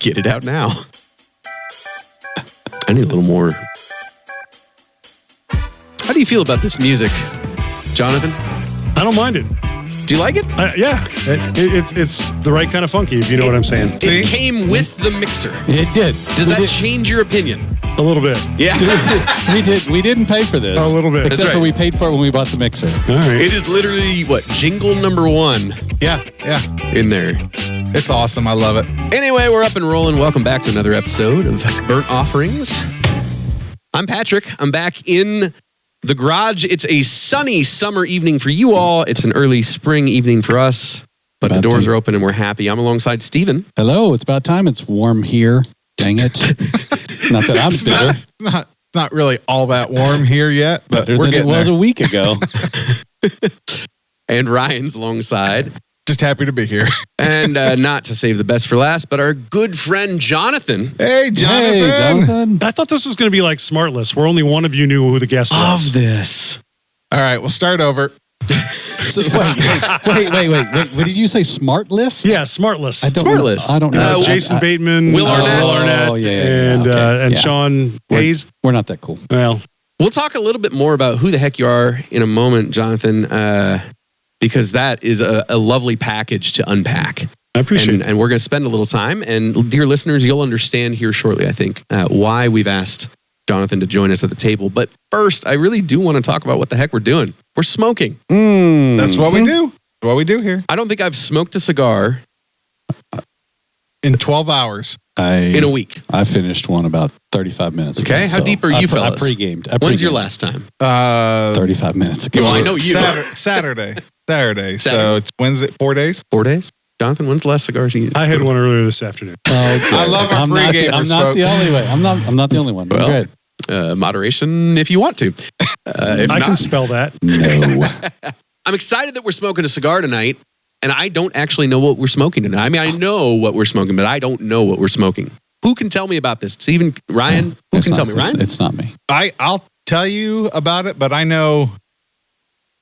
Get it out now. I need a little more. How do you feel about this music, Jonathan? I don't mind it. Do you like it? Yeah, it's the right kind of funky, if you know what I'm saying. It came with the mixer. It did. Does that change your opinion? A little bit. Yeah. We didn't pay for this. A little bit. Except for we paid for it when we bought the mixer. All right. It is literally, jingle number 1 Yeah. in there. It's awesome. I love it. Anyway, we're up and rolling. Welcome back to another episode of Burnt Offerings. I'm Patrick. I'm back in the garage. It's a sunny summer evening for you all. It's an early spring evening for us, but the doors are open and we're happy. I'm alongside Steven. Hello, it's about time. It's warm here. Dang it. Not that I'm bitter. Not really all that warm here yet, but Better we're than getting it was there. a week ago. And Ryan's alongside. Just happy to be here. And not to save the best for last, but our good friend Jonathan. Hey, Jonathan. Hey, Jonathan. I thought this was going to be like Smartless, where only one of you knew who the guest was. Of this. All right, we'll start over. So, wait. What did you say? Smart list? Yeah, Smartless. Smartless. I don't know. Jason Bateman, Will Arnett. Oh, yeah. And Sean Hayes. We're not that cool. Well, We'll talk a little bit more about who the heck you are in a moment, Jonathan, because that is a lovely package to unpack. I appreciate it. And we're going to spend a little time. And dear listeners, you'll understand here shortly, I think, why we've asked Jonathan to join us at the table. But first, I really do want to talk about what the heck we're doing. We're smoking. That's what we do. That's what we do here. I don't think I've smoked a cigar In 12 hours. in a week. I finished one about 35 minutes ago. Okay, how deep are you fellas? I pre-gamed. When's your last time? 35 minutes ago. Well, I know you. Saturday. So it's Wednesday, 4 days. 4 days? Jonathan, when's the last cigars you used? I had one earlier this afternoon. I love our pre-gamers, I'm not the folks. only way. I'm not the only one. Well, Good. Moderation if you want to. If I not, can spell that. No. I'm excited that we're smoking a cigar tonight, and I don't actually know what we're smoking tonight. I mean, I know what we're smoking, but I don't know what we're smoking. Who can tell me about this? Steven, Ryan? Who can tell me? Ryan? It's not me. I'll tell you about it, but I know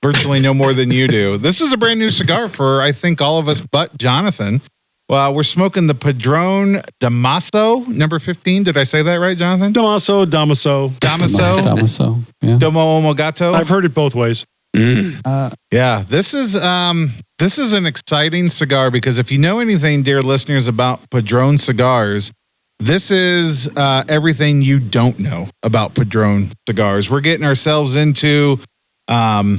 virtually no more than you do. This is a brand new cigar for, I think, all of us but Jonathan. Well, we're smoking the Padrón Dámaso, number 15. Did I say that right, Jonathan? Damaso. Damaso. Yeah. Domo Omogato. I've heard it both ways. Yeah, this is an exciting cigar because if you know anything, dear listeners, about Padrón cigars, this is everything you don't know about Padrón cigars. We're getting ourselves into, now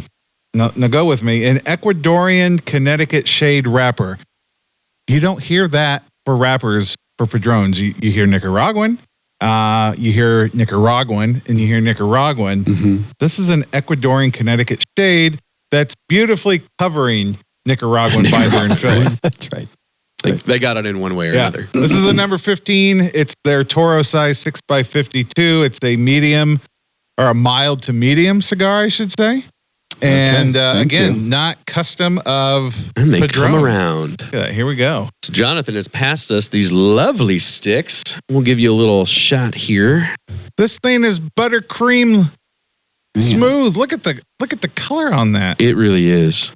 go with me, an Ecuadorian Connecticut Shade wrapper. You don't hear that for wrappers for Padrones. You hear Nicaraguan, you hear Nicaraguan, and you hear Nicaraguan. Mm-hmm. This is an Ecuadorian Connecticut Shade that's beautifully covering Nicaraguan fiber and filler. That's right. They got it in one way or another. This is a number 15. It's their Toro size 6x52. It's a medium or a mild to medium cigar, I should say. And again, not custom of And they Padrón. come around. Yeah, here we go. So Jonathan has passed us these lovely sticks. We'll give you a little shot here. This thing is buttercream smooth. Look at the color on that. It really is.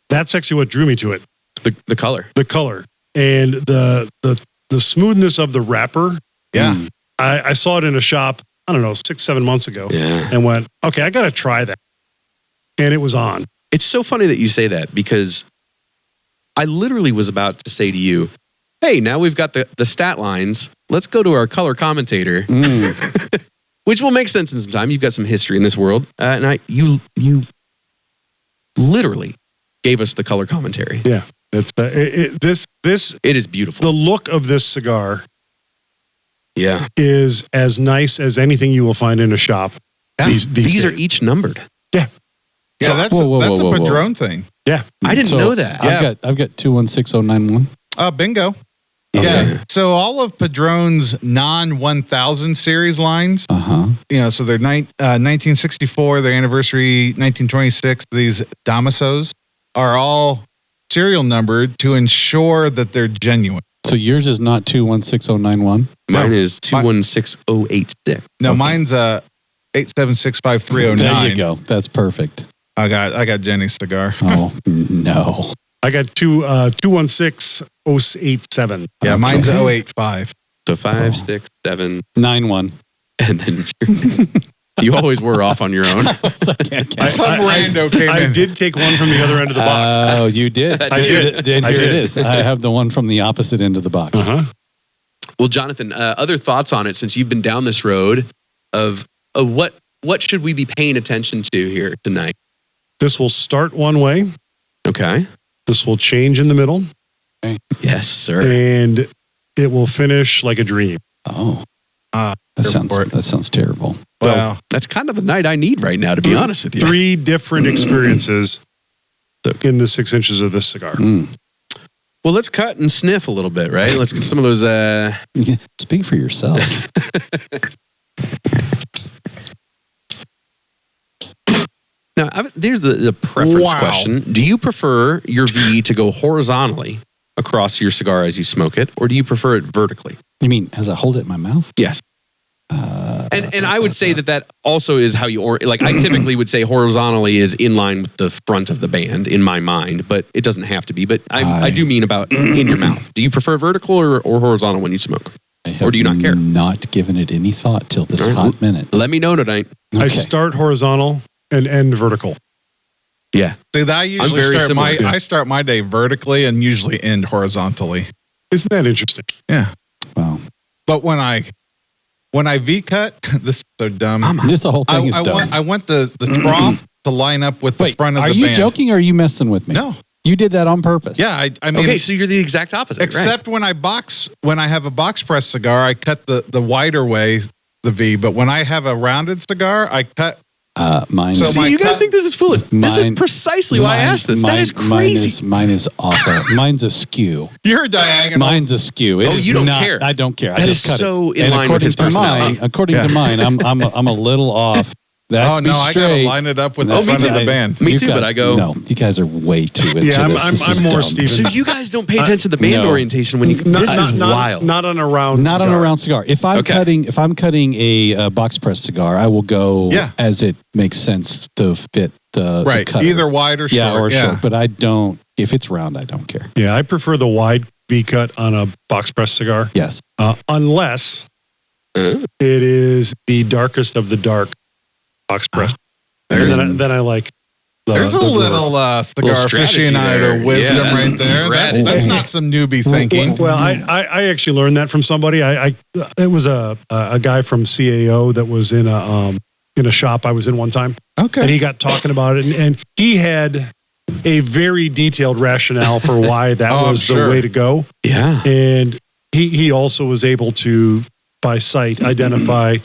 That's actually what drew me to it. The color. The color and the smoothness of the wrapper. Yeah. I saw it in a shop, I don't know, 6-7 months ago. Yeah. And went, okay, I got to try that. And it was on. It's so funny that you say that because I literally was about to say to you, hey, now we've got the stat lines. Let's go to our color commentator, which will make sense in some time. You've got some history in this world. And you literally gave us the color commentary. Yeah. It's It is beautiful. the look of this cigar Yeah. is as nice as anything you will find in a shop. These are days. each numbered. So that's Whoa, a whoa. Padrón thing. Yeah. I didn't know that. Yeah. I've got 216091. Bingo. Okay. Yeah. So all of Padrón's non-1000 series lines, so they're 1964, their anniversary, 1926, these Damasos are all serial numbered to ensure that they're genuine. So yours is not 216091? Mine is 216086. No, mine's 8765309. There you go. That's perfect. I got Jenny's cigar. Oh, no. I got 216087. Yeah, mine's 085. So 5, 6, 7, 9-1. and then you always were off on your own. Some rando came in. I did take one from the other end of the box. Oh, you did. I did. Here I did. it is. I have the one from the opposite end of the box. Uh-huh. Well, Jonathan, other thoughts on it since you've been down this road of what should we be paying attention to here tonight? This will start one way. Okay. This will change in the middle. Yes, sir. And it will finish like a dream. Oh, that sounds terrible. Wow. That's kind of the night I need right now, to be honest with you. 3 different experiences in the 6 inches of this cigar. Well, let's cut and sniff a little bit, right? Let's get some of those. Speak for yourself. Now, there's the preference question. Do you prefer your V to go horizontally across your cigar as you smoke it, or do you prefer it vertically? You mean as I hold it in my mouth? Yes. And I would say that also is how you like. I typically would say horizontally is in line with the front of the band in my mind, but it doesn't have to be. But I do mean about in your mouth. Do you prefer vertical or horizontal when you smoke, or do you not care? Not given it any thought till this hot minute. Let me know tonight. Okay. I start horizontal and end vertical. Yeah. See, that I usually start my day vertically and usually end horizontally. Isn't that interesting? Yeah. Wow. But when I V cut, this is so dumb. This whole thing is dumb. I want the trough to line up with the front of the band. Are you joking or are you messing with me? No. You did that on purpose. Yeah, I mean. Okay, so you're the exact opposite. Except when I have a box press cigar, I cut the wider way, the V. But when I have a rounded cigar, I cut. Mine. So See, you guys think this is foolish. This is precisely why I asked this. That is crazy. Mine is awful. Mine's askew. You're diagonal. Mine's askew. It's you don't care. I don't care. That I just is cut so it. in And line with his personality. According to mine, I'm a little off. I gotta line it up with the front of the band. Me too, but I go. No, you guys are way too into Yeah, this. I'm more Steven. So you guys don't pay attention to the band orientation when you. This is wild. Not on a round. Not cigar. on a round cigar. If I'm cutting a box press cigar, I will go as it makes sense to fit the cutter. Either wide or short. or short. But I don't. If it's round, I don't care. Yeah, I prefer the wide V cut on a box press cigar. Yes. Unless it is the darkest of the dark box press. Then I like. There's a little cigar aficionado wisdom right there. That's not some newbie thinking. Well, I actually learned that from somebody. It was a guy from CAO that was in a shop I was in one time. Okay, and he got talking about it, and he had a very detailed rationale for why that was the way to go. Yeah, and he also was able to by sight identify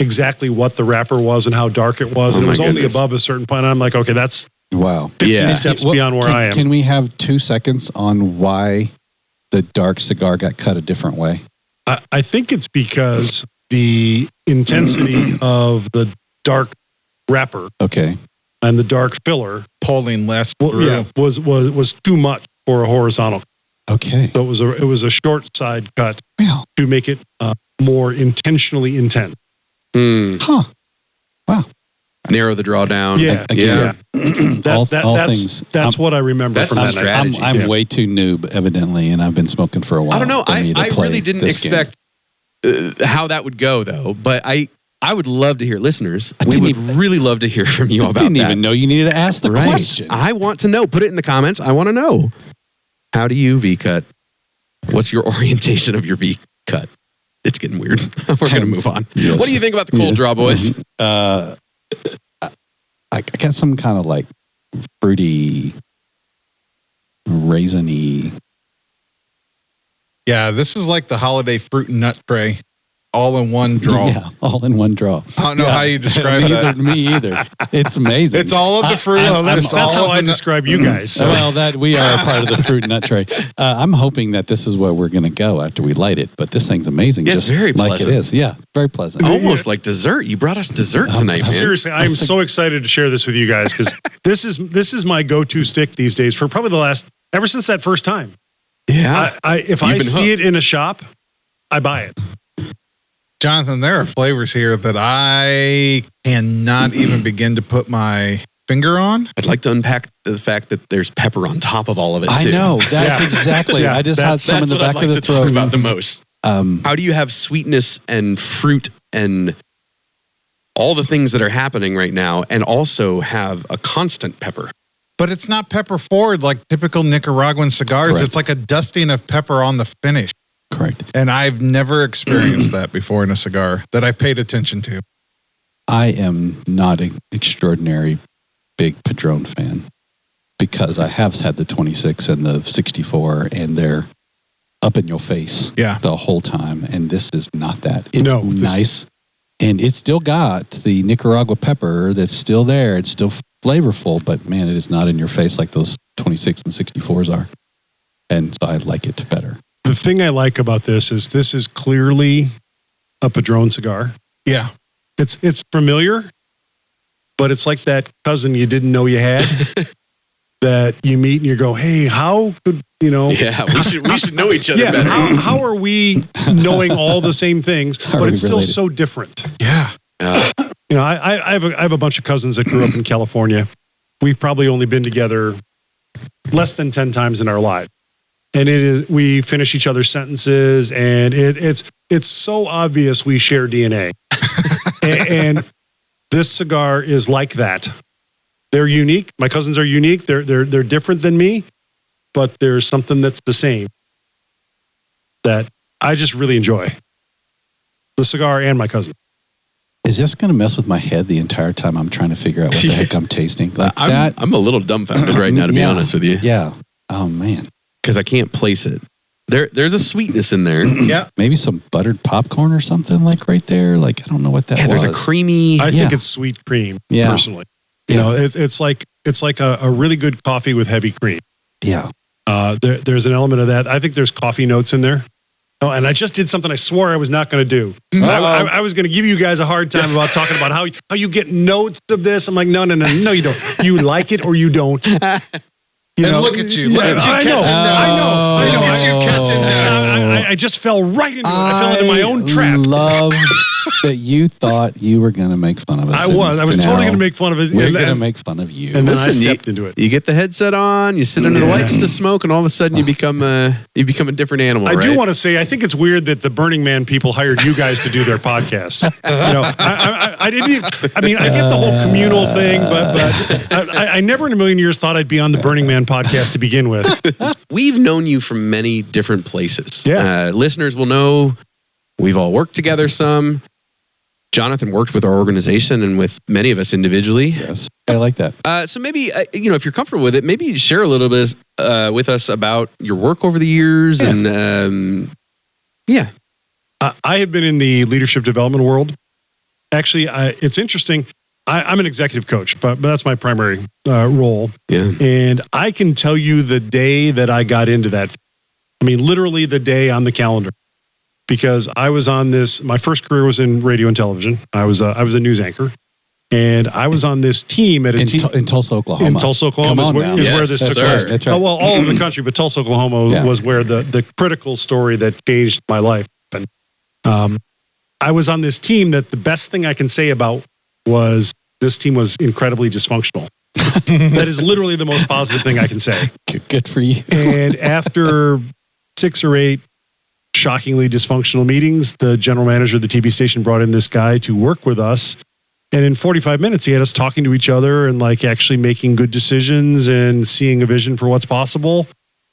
exactly what the wrapper was and how dark it was. And it was only above a certain point. And I'm like, okay, that's 15 steps beyond where I am. Can we have 2 seconds on why the dark cigar got cut a different way? I think it's because the intensity of the dark wrapper and the dark filler pulling less through. was too much for a horizontal. Okay. So it was a short side cut to make it more intentionally intense. Huh. Wow. Narrow the drawdown. Yeah. That's what I remember that's from that strategy. I'm way too noob, evidently, and I've been smoking for a while. I don't know. I really didn't expect how that would go, though. But I would love to hear, listeners, we would really love to hear from you about that. I didn't even know you needed to ask the question. I want to know. Put it in the comments. I want to know. How do you V-cut? What's your orientation of your V-cut? It's getting weird. We're going to move on. Yes. What do you think about the cold draw, boys? I got some kind of like fruity, raisiny. Yeah, this is like the holiday fruit and nut tray. All in one draw. Yeah, all in one draw. I don't know how you describe that. Me either. It's amazing. It's all of the fruit. That's how I describe you guys. So. Well, that we are a part of the fruit and nut tray. I'm hoping that this is where we're going to go after we light it. But this thing's amazing. Yeah, it's very pleasant. Like it is. Yeah, very pleasant. Almost like dessert. You brought us dessert tonight, man. Seriously, I'm so excited to share this with you guys because this is my go-to stick these days for probably ever since that first time. Yeah. If I see it in a shop, I buy it. Jonathan, there are flavors here that I cannot even begin to put my finger on. I'd like to unpack the fact that there's pepper on top of all of it too. I know. That's exactly. I just had some in the back of the throat. Talk about the most. How do you have sweetness and fruit and all the things that are happening right now and also have a constant pepper? But it's not pepper forward like typical Nicaraguan cigars. Correct. It's like a dusting of pepper on the finish. Correct. And I've never experienced that before in a cigar that I've paid attention to. I am not an extraordinary big Padrón fan because I have had the 26 and the 64 and they're up in your face the whole time. And this is not that. It's nice. And it's still got the Nicaragua pepper that's still there. It's still flavorful, but man, it is not in your face like those 26 and 64s are. And so I like it better. The thing I like about this is clearly a Padrón cigar. Yeah. It's familiar, but it's like that cousin you didn't know you had that you meet and you go, hey, how could, Yeah, we should know each other better. How are we knowing all the same things, but it's still so different? Yeah. I have a bunch of cousins that grew up in California. We've probably only been together less than 10 times in our life. And we finish each other's sentences, and it's so obvious we share DNA. and this cigar is like that. They're unique. My cousins are unique. They're different than me, but there's something that's the same that I just really enjoy. The cigar and my cousin. Is this going to mess with my head the entire time I'm trying to figure out what the heck I'm tasting? Like I'm a little dumbfounded right now, to be honest with you. Yeah. Oh, man. Because I can't place it. There's a sweetness in there. Yeah. Maybe some buttered popcorn or something like right there. Like, I don't know what that was. There's a creamy... I think it's sweet cream, personally. It's like a really good coffee with heavy cream. Yeah. There's an element of that. I think there's coffee notes in there. Oh, and I just did something I swore I was not going to do. I was going to give you guys a hard time about talking about how you get notes of this. I'm like, no, you don't. You like it or you don't. Look at you. Look at you catching notes. I know. Look at you catching notes. I just fell right into it. I fell into my own trap. I love that you thought you were going to make fun of us. I was totally going to make fun of it. We're going to make fun of you. And then I stepped into it. You get the headset on, you sit under the lights to smoke, and all of a sudden you become a different animal. I do want to say, I think it's weird that the Burning Man people hired you guys to do their podcast. I didn't even, I get the whole communal thing, but I never in a million years thought I'd be on the Burning Man podcast to begin with. We've known you from many different places. Yeah. Listeners will know we've all worked together some. Jonathan worked with our organization and with many of us individually. Yes, I like that. So maybe, if you're comfortable with it, maybe share a little bit with us about your work over the years. Yeah. And I have been in the leadership development world. Actually, it's interesting. I'm an executive coach, but that's my primary role. Yeah. And I can tell you the day that I got into that. Literally the day on the calendar. Because I was on this, my first career was in radio and television. I was a news anchor. And I was on this team at in Tulsa, Oklahoma. In Tulsa, Oklahoma is where this took place. That's right. Well, all over the country, but Tulsa, Oklahoma was where the critical story that changed my life happened. I was on this team that the best thing I can say about was this team was incredibly dysfunctional. That is literally the most positive thing I can say. Good for you. And after 6 or 8 shockingly dysfunctional meetings, the general manager of the TV station brought in this guy to work with us. And in 45 minutes, he had us talking to each other and actually making good decisions and seeing a vision for what's possible.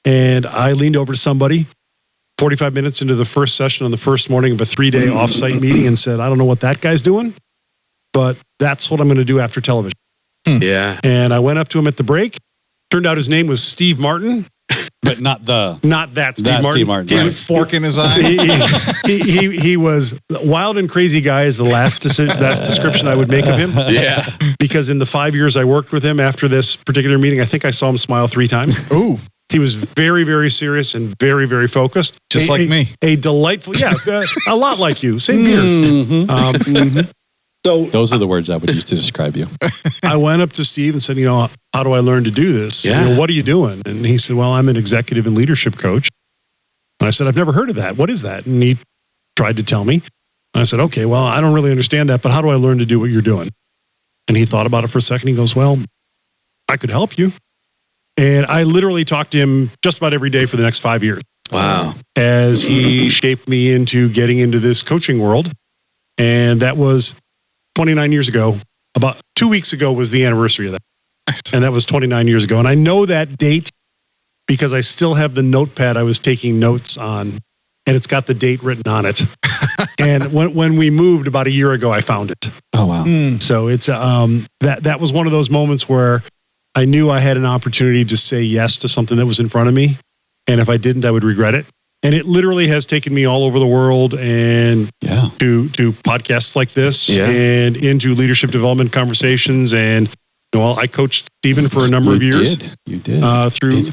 And I leaned over to somebody 45 minutes into the first session on the first morning of a 3-day offsite meeting and said, I don't know what that guy's doing, but that's what I'm going to do after television. Yeah. And I went up to him at the break. Turned out his name was Steve Martin. But not that Steve Martin. He had a fork in his eye. He was wild and crazy guy is the last description I would make of him. Yeah. Because in the 5 years I worked with him after this particular meeting, I think I saw him smile 3 times. Ooh. He was very, very serious and very, very focused. Just like me. A delightful, a lot like you. Same beard. Mm-hmm. So those are the words I would use to describe you. I went up to Steve and said, how do I learn to do this? Yeah. What are you doing? And he said, well, I'm an executive and leadership coach. And I said, I've never heard of that. What is that? And he tried to tell me. And I said, okay, well, I don't really understand that, but how do I learn to do what you're doing? And he thought about it for a second. He goes, well, I could help you. And I literally talked to him just about every day for the next 5 years. Wow. As he shaped me into getting into this coaching world. And that was 29 years ago. About 2 weeks ago was the anniversary of that. Nice. And that was 29 years ago. And I know that date because I still have the notepad I was taking notes on. And it's got the date written on it. And when we moved about a year ago, I found it. Oh, wow. So it's that was one of those moments where I knew I had an opportunity to say yes to something that was in front of me. And if I didn't, I would regret it. And it literally has taken me all over the world and to podcasts like this and into leadership development conversations. And I coached Stephen for a number of years. You did.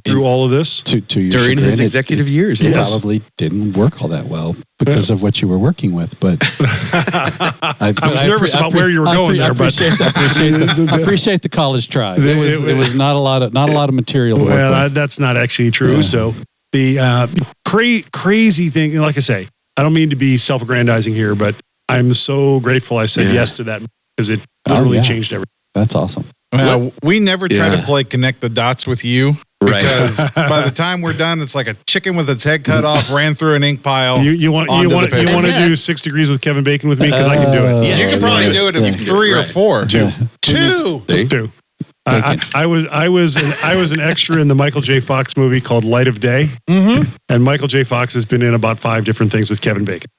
Through all of this. To your During his executive years. It probably didn't work all that well because of what you were working with. But I was nervous about where you were going there. I appreciate the college try. It was not a lot of material to work with. That's not actually true. Yeah. So the crazy thing, like I say, I don't mean to be self-aggrandizing here, but I'm so grateful I said yes to that because it literally changed everything. That's awesome. Well, we never try to play connect the dots with you because by the time we're done, it's like a chicken with its head cut off ran through an ink pile. You want to do 6 Degrees with Kevin Bacon with me because I can do it. You can probably do it if 3 or 4. Two. I was an extra in the Michael J. Fox movie called Light of Day, and Michael J. Fox has been in about 5 different things with Kevin Bacon.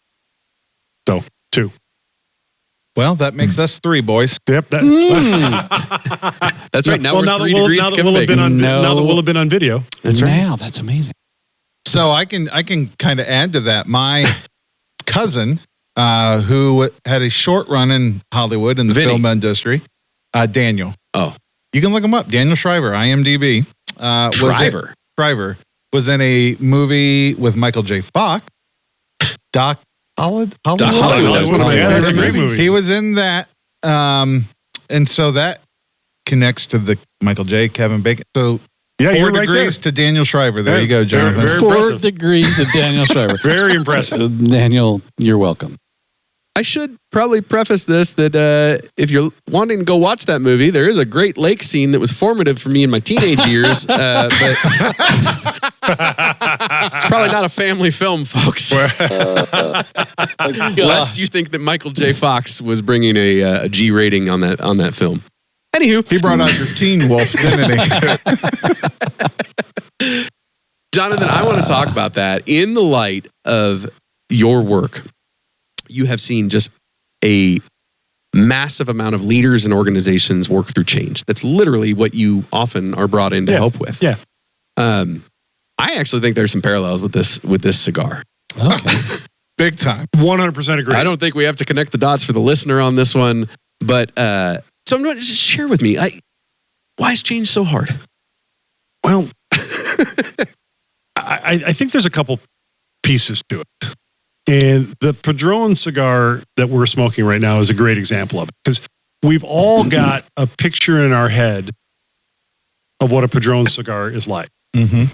So 2. Well, that makes us 3, boys. Yep. That's right. Now we're 3 degrees. Now that we'll have been on video. That's right. Now that's amazing. So I can kind of add to that. My cousin, who had a short run in Hollywood in the film industry, Daniel. Oh, you can look him up. Daniel Shriver, IMDb. Shriver was in a movie with Michael J. Fox. Hollywood. That's one of my favorites. Great movie. He was in that, and so that connects to the Michael J. Kevin Bacon. So 4 degrees to Daniel Shriver. There you go, Jonathan. Very 4 degrees to Daniel Shriver. Very impressive. Daniel, you're welcome. I should probably preface this that if you're wanting to go watch that movie, there is a Great Lake scene that was formative for me in my teenage years, but it's probably not a family film, folks. Lest you think that Michael J. Fox was bringing a G rating on that film. Anywho, he brought out your teen wolf, didn't he? Jonathan, I want to talk about that in the light of your work. You have seen just a massive amount of leaders and organizations work through change. That's literally what you often are brought in to help with. Yeah. I actually think there's some parallels with this cigar. Okay. Big time. 100% agree. I don't think we have to connect the dots for the listener on this one, but so I'm going to just share with me. Why is change so hard? Well, I think there's a couple pieces to it. And the Padrón cigar that we're smoking right now is a great example of it because we've all got a picture in our head of what a Padrón cigar is like. Mm-hmm.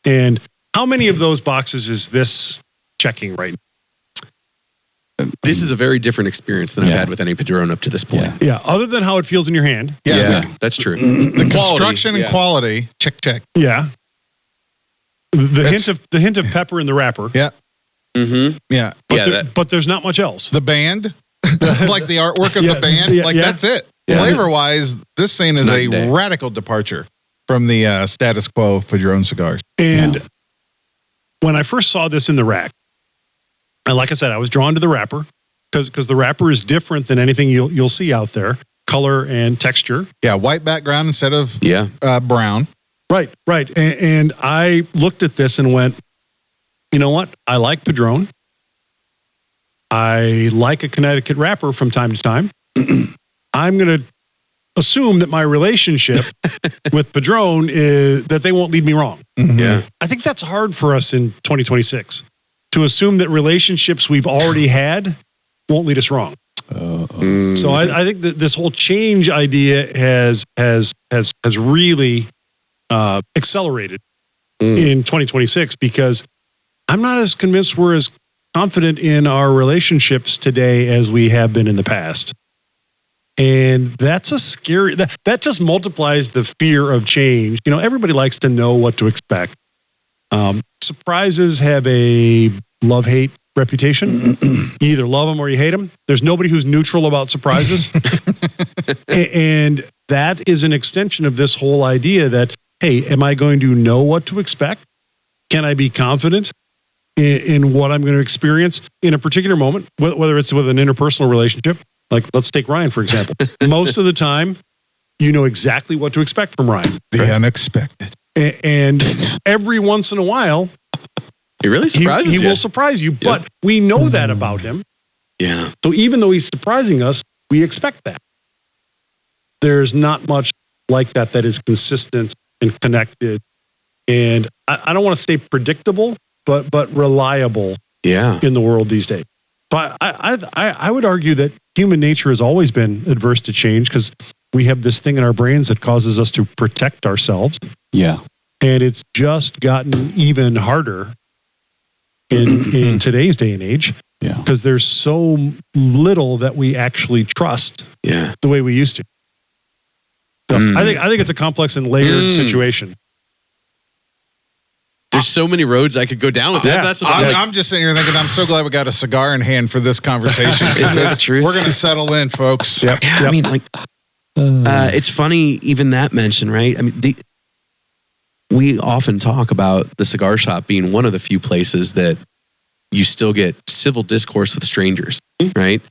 And how many of those boxes is this checking right now? This is a very different experience than I've had with any Padrón up to this point. Yeah. Other than how it feels in your hand. Yeah, that's true. The construction and quality, check. Yeah. The hint of pepper in the wrapper. Yeah. Mm-hmm. Yeah. But there's not much else. The band, like the artwork of the band, that's it. Yeah. Flavor-wise, this thing is a radical departure from the status quo of Padrón cigars. And when I first saw this in the rack, and like I said, I was drawn to the wrapper because the wrapper is different than anything you'll see out there, color and texture. Yeah, white background instead of brown. Right. And I looked at this and went, you know what? I like Padrón. I like a Connecticut wrapper from time to time. I'm going to assume that my relationship with Padrón is that they won't lead me wrong. Mm-hmm. Yeah. I think that's hard for us in 2026 to assume that relationships we've already had won't lead us wrong. So I think that this whole change idea has really accelerated in 2026 because I'm not as convinced we're as confident in our relationships today as we have been in the past. And that's a scary, that just multiplies the fear of change. Everybody likes to know what to expect. Surprises have a love-hate reputation. You either love them or you hate them. There's nobody who's neutral about surprises. And that is an extension of this whole idea that, hey, am I going to know what to expect? Can I be confident in what I'm going to experience in a particular moment, whether it's with an interpersonal relationship? Like, let's take Ryan, for example. Most of the time, you know exactly what to expect from Ryan. The unexpected. And every once in a while, he really surprises you. He will surprise you, but we know that about him. Yeah. So even though he's surprising us, we expect that. There's not much like that is consistent and connected. And I don't want to say predictable, but reliable in the world these days. So I would argue that human nature has always been adverse to change because we have this thing in our brains that causes us to protect ourselves. Yeah. And it's just gotten even harder in today's day and age. Yeah. Because there's so little that we actually trust the way we used to. So I think it's a complex and layered situation. There's so many roads I could go down with that. That's I'm just sitting here thinking, I'm so glad we got a cigar in hand for this conversation. Is that the truth? We're going to settle in, folks. Yep. Yeah, I mean, like, it's funny, even that mention, right? I mean, we often talk about the cigar shop being one of the few places that you still get civil discourse with strangers, right?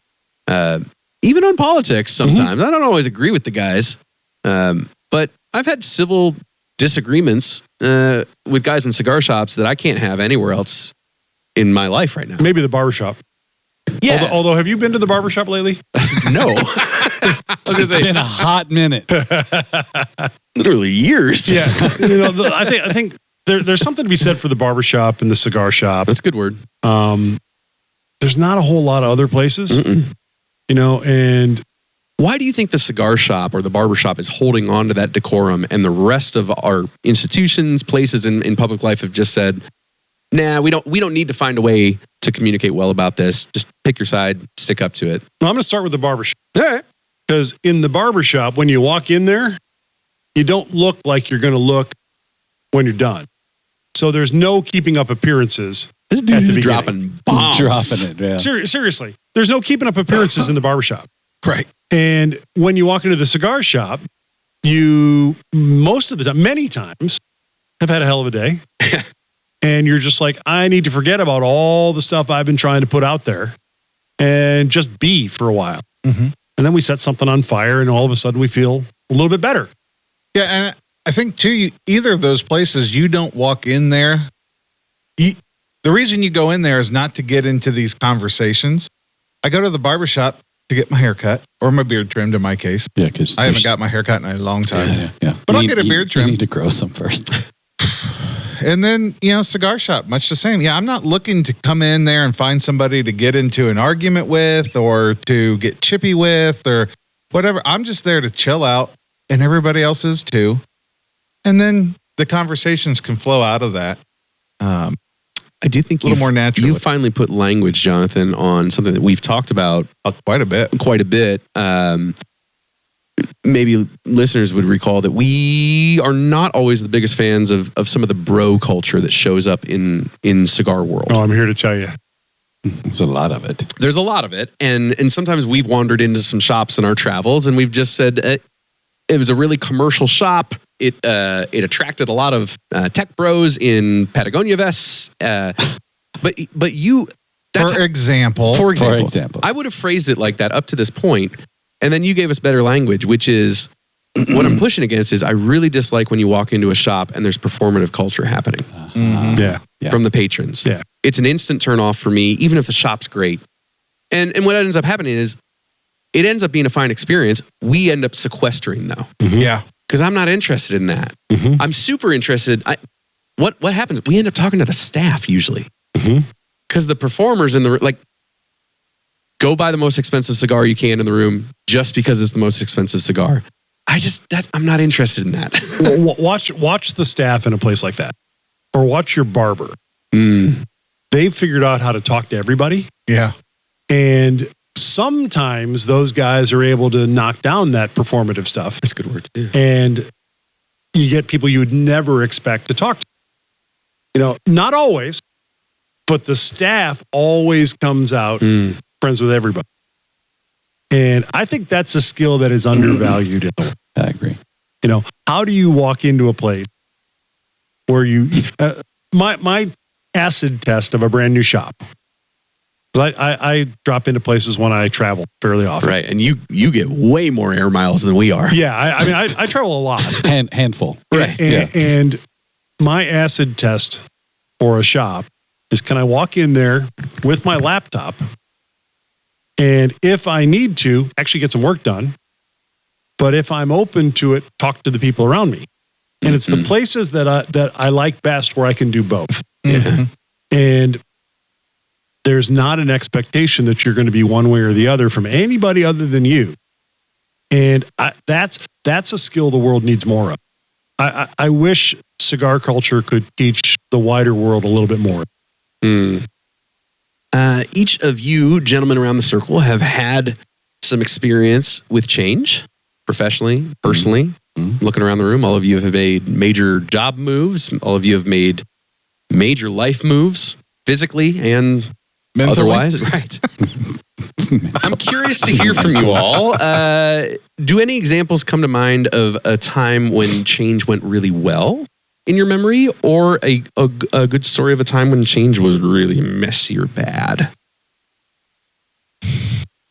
Even on politics sometimes. I don't always agree with the guys, but I've had civil disagreements with guys in cigar shops that I can't have anywhere else in my life right now. Maybe the barbershop. Yeah. Although have you been to the barbershop lately? No. It's been a hot minute. Literally years. Yeah. I think there's something to be said for the barbershop and the cigar shop. That's a good word. There's not a whole lot of other places. And why do you think the cigar shop or the barber shop is holding on to that decorum and the rest of our institutions, places in public life have just said, nah, we don't need to find a way to communicate well about this. Just pick your side, stick up to it. I'm going to start with the barber shop. All right. Because in the barber shop, when you walk in there, you don't look like you're going to look when you're done. So there's no keeping up appearances. This dude is dropping bombs. Dropping it, yeah. Seriously. There's no keeping up appearances in the barber shop. Right. And when you walk into the cigar shop, you, most of the time, many times, have had a hell of a day. And you're just like, I need to forget about all the stuff I've been trying to put out there and just be for a while. And then we set something on fire and all of a sudden we feel a little bit better. Yeah, and I think too, either of those places, you don't walk in there. The reason you go in there is not to get into these conversations. I go to the barbershop to get my hair cut or my beard trimmed in my case. Yeah, because I haven't got my hair cut in a long time. Yeah. But I'll get a beard trim. You need to grow some first. And then, cigar shop, much the same. Yeah, I'm not looking to come in there and find somebody to get into an argument with or to get chippy with or whatever. I'm just there to chill out, and everybody else is too. And then the conversations can flow out of that. I do think a little more natural. You finally put language, Jonathan, on something that we've talked about quite a bit. Maybe listeners would recall that we are not always the biggest fans of some of the bro culture that shows up in cigar world. Oh, I'm here to tell you. There's a lot of it. There's a lot of it. And sometimes we've wandered into some shops in our travels and we've just said it was a really commercial shop. It attracted a lot of tech bros in Patagonia vests. But you... For example, I would have phrased it like that up to this point. And then you gave us better language, which is what I'm pushing against is I really dislike when you walk into a shop and there's performative culture happening. Yeah. From the patrons. Yeah. It's an instant turn off for me, even if the shop's great. And what ends up happening is it ends up being a fine experience. We end up sequestering though. Yeah. Because I'm not interested in that. I'm super interested. What happens? We end up talking to the staff usually. Because the performers in the, go buy the most expensive cigar you can in the room just because it's the most expensive cigar. I'm not interested in that. Watch the staff in a place like that. Or watch your barber. They've figured out how to talk to everybody. Yeah. And sometimes those guys are able to knock down that performative stuff. That's a good word too. And you get people you would never expect to talk to. Not always, but the staff always comes out friends with everybody. And I think that's a skill that is undervalued in the world. I agree. How do you walk into a place where you, my acid test of a brand new shop. I drop into places when I travel fairly often. Right. And you get way more air miles than we are. Yeah. I travel a lot. Handful. Right. And my acid test for a shop is, can I walk in there with my laptop and if I need to actually get some work done, but if I'm open to it, talk to the people around me. And it's the places that I like best where I can do both. Mm-hmm. And there's not an expectation that you're going to be one way or the other from anybody other than you. And that's a skill the world needs more of. I wish cigar culture could teach the wider world a little bit more. Each of you gentlemen around the circle have had some experience with change, professionally, personally. Looking around the room, all of you have made major job moves. All of you have made major life moves, physically and mentally. Otherwise. Right. I'm curious to hear from you all. Do any examples come to mind of a time when change went really well in your memory, or a good story of a time when change was really messy or bad?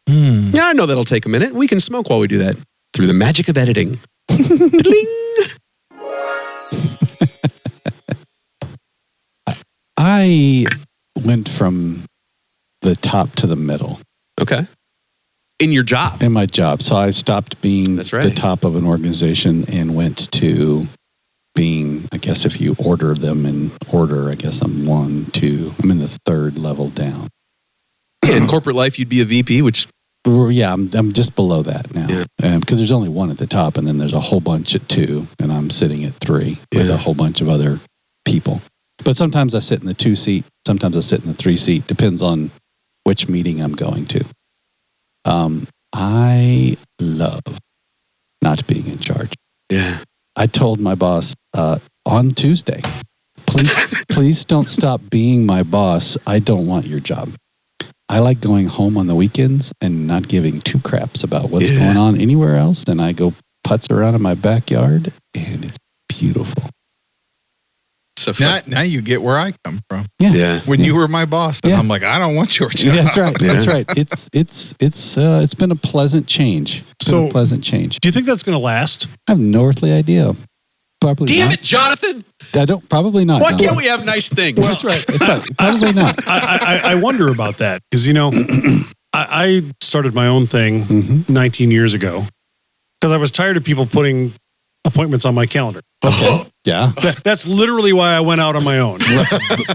Yeah, I know that'll take a minute. We can smoke while we do that through the magic of editing. I went from the top to the middle. Okay. In your job? In my job. So I stopped being the top of an organization and went to being, I guess if you order them in order, I guess I'm I'm in the third level down. Yeah, in corporate life, you'd be a VP, which... Yeah, I'm just below that now. Because there's only one at the top, and then there's a whole bunch at 2, and I'm sitting at 3 with a whole bunch of other people. But sometimes I sit in the 2 seat, sometimes I sit in the 3 seat, depends on which meeting I'm going to. I love not being in charge. Yeah. I told my boss on Tuesday, please don't stop being my boss. I don't want your job. I like going home on the weekends and not giving 2 craps about what's going on anywhere else. And I go putz around in my backyard, and it's beautiful. So now you get where I come from. Yeah. When you were my boss, and I'm like, I don't want your job. Yeah, that's right. That's right. It's been a pleasant change. Do you think that's going to last? I have no earthly idea. Probably Damn not. it, Jonathan! Probably not. Why can't we have nice things? That's right. Probably not. I wonder about that because, I started my own thing 19 years ago because I was tired of people putting appointments on my calendar. Okay. Yeah. That's literally why I went out on my own.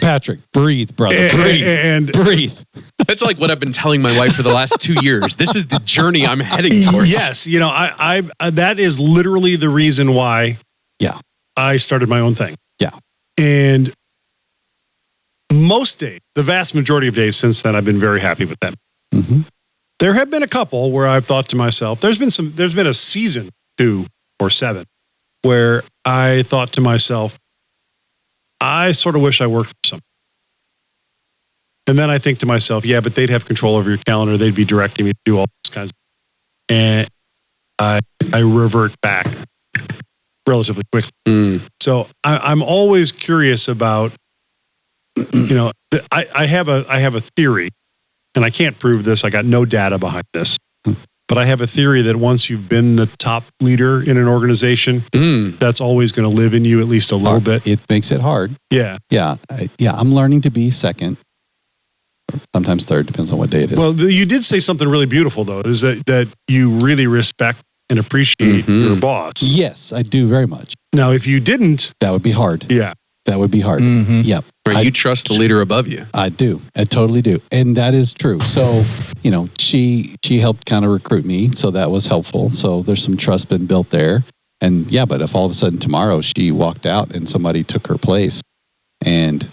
Patrick, breathe, brother. Breathe. That's like what I've been telling my wife for the last 2 years. This is the journey I'm heading towards. Yes. I that is literally the reason why I started my own thing. Yeah. And most days, the vast majority of days since then, I've been very happy with them. Mm-hmm. There have been a couple where I've thought to myself, there's been a season 2 or 7 where I thought to myself, I sort of wish I worked for someone. And then I think to myself, yeah, but they'd have control over your calendar. They'd be directing me to do all those kinds of things. And I revert back relatively quickly. So I'm always curious about, I have a theory, and I can't prove this. I got no data behind this. But I have a theory that once you've been the top leader in an organization, that's always going to live in you at least a little bit. It makes it hard. Yeah. Yeah. I'm learning to be second. Sometimes third, depends on what day it is. Well, you did say something really beautiful, though, is that you really respect and appreciate your boss. Yes, I do very much. Now, if you didn't... That would be hard. Yeah. That would be hard. Yep. Right, you trust the leader above you. I do. I totally do. And that is true. So, she helped kind of recruit me. So that was helpful. So there's some trust been built there. And yeah, but if all of a sudden tomorrow she walked out and somebody took her place and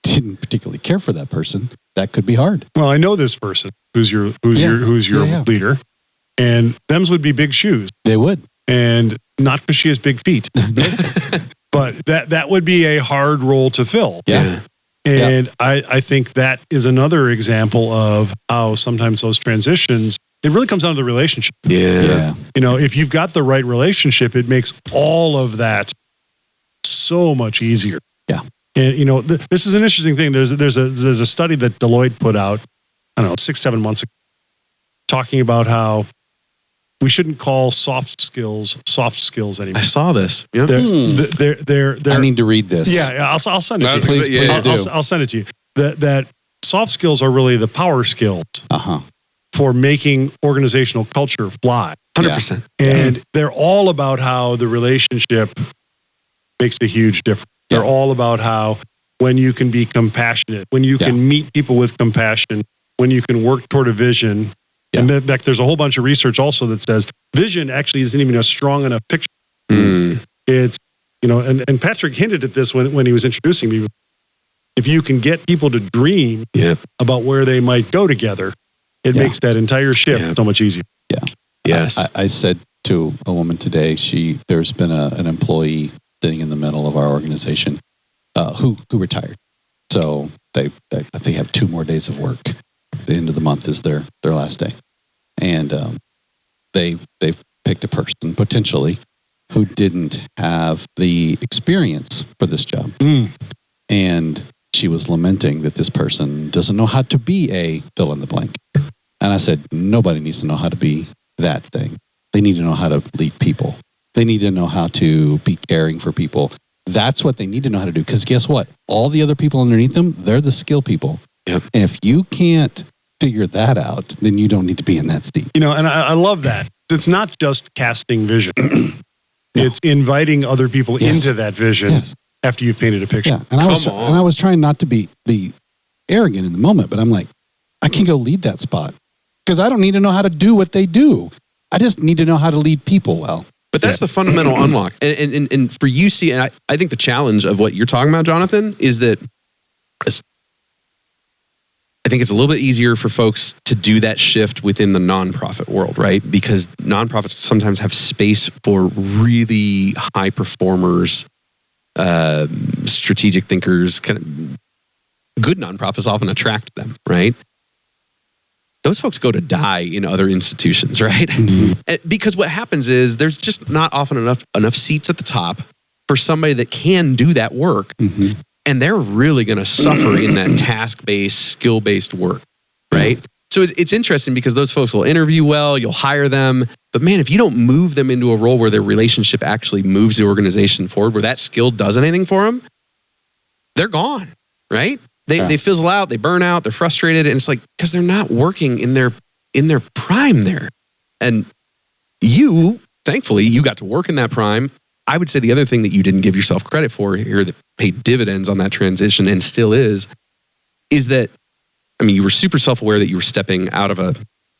didn't particularly care for that person, that could be hard. Well, I know this person who's your leader, and them's would be big shoes. They would, and not because she has big feet, but that would be a hard role to fill. Yeah. And I think that is another example of how sometimes those transitions, it really comes down to the relationship. Yeah. If you've got the right relationship, it makes all of that so much easier. Yeah. And this is an interesting thing. There's a study that Deloitte put out, I don't know, 6-7 months ago, talking about how we shouldn't call soft skills anymore. I saw this. Yeah. They're I need to read this. Yeah, I'll send it to you. Please do. I'll send it to you. That soft skills are really the power skills for making organizational culture fly. 100%. And they're all about how the relationship makes a huge difference. They're all about how when you can be compassionate, when you can meet people with compassion, when you can work toward a vision. Yeah. And in fact, there's a whole bunch of research also that says vision actually isn't even a strong enough picture. It's, and Patrick hinted at this when he was introducing me. If you can get people to dream about where they might go together, it makes that entire shift so much easier. Yeah. Yes. I said to a woman today, there's been an employee sitting in the middle of our organization who retired. So they have 2 more days of work. The end of the month is their last day. And they've picked a person potentially who didn't have the experience for this job. And she was lamenting that this person doesn't know how to be a fill in the blank. And I said, nobody needs to know how to be that thing. They need to know how to lead people. They need to know how to be caring for people. That's what they need to know how to do. Because guess what? All the other people underneath them, they're the skill people. Yep. And if you can't figure that out, then you don't need to be in that seat. And I love that. It's not just casting vision. It's inviting other people into that vision after you've painted a picture. Yeah. And I was trying not to be arrogant in the moment, but I'm like, I can go lead that spot because I don't need to know how to do what they do. I just need to know how to lead people well. But that's the fundamental unlock. And for you, I think the challenge of what you're talking about, Jonathan, is that I think it's a little bit easier for folks to do that shift within the nonprofit world, right? Because nonprofits sometimes have space for really high performers, strategic thinkers. Good nonprofits often attract them, right? Those folks go to die in other institutions, right? Mm-hmm. Because what happens is there's just not often enough seats at the top for somebody that can do that work. Mm-hmm. And they're really going to suffer in that task-based, skill-based work, right? Mm-hmm. So it's interesting because those folks will interview well, you'll hire them. But man, if you don't move them into a role where their relationship actually moves the organization forward, where that skill does anything for them, they're gone, right? They fizzle out, they burn out, they're frustrated, and it's like because they're not working in their prime there. And you, thankfully, you got to work in that prime. I would say the other thing that you didn't give yourself credit for here that paid dividends on that transition and still is that, I mean, you were super self-aware that you were stepping out of a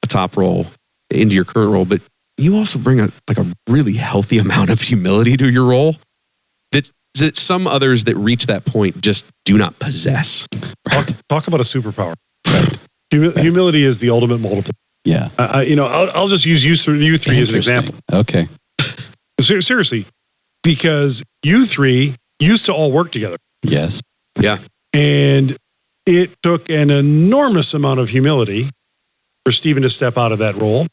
top role into your current role, but you also bring a really healthy amount of humility to your role that some others that reach that point just do not possess. Talk about a superpower. Right. Humility is the ultimate multiplier. Yeah. I'll just use you three as an example. Okay. Seriously, because you three used to all work together. Yes. Yeah. And it took an enormous amount of humility for Stephen to step out of that role,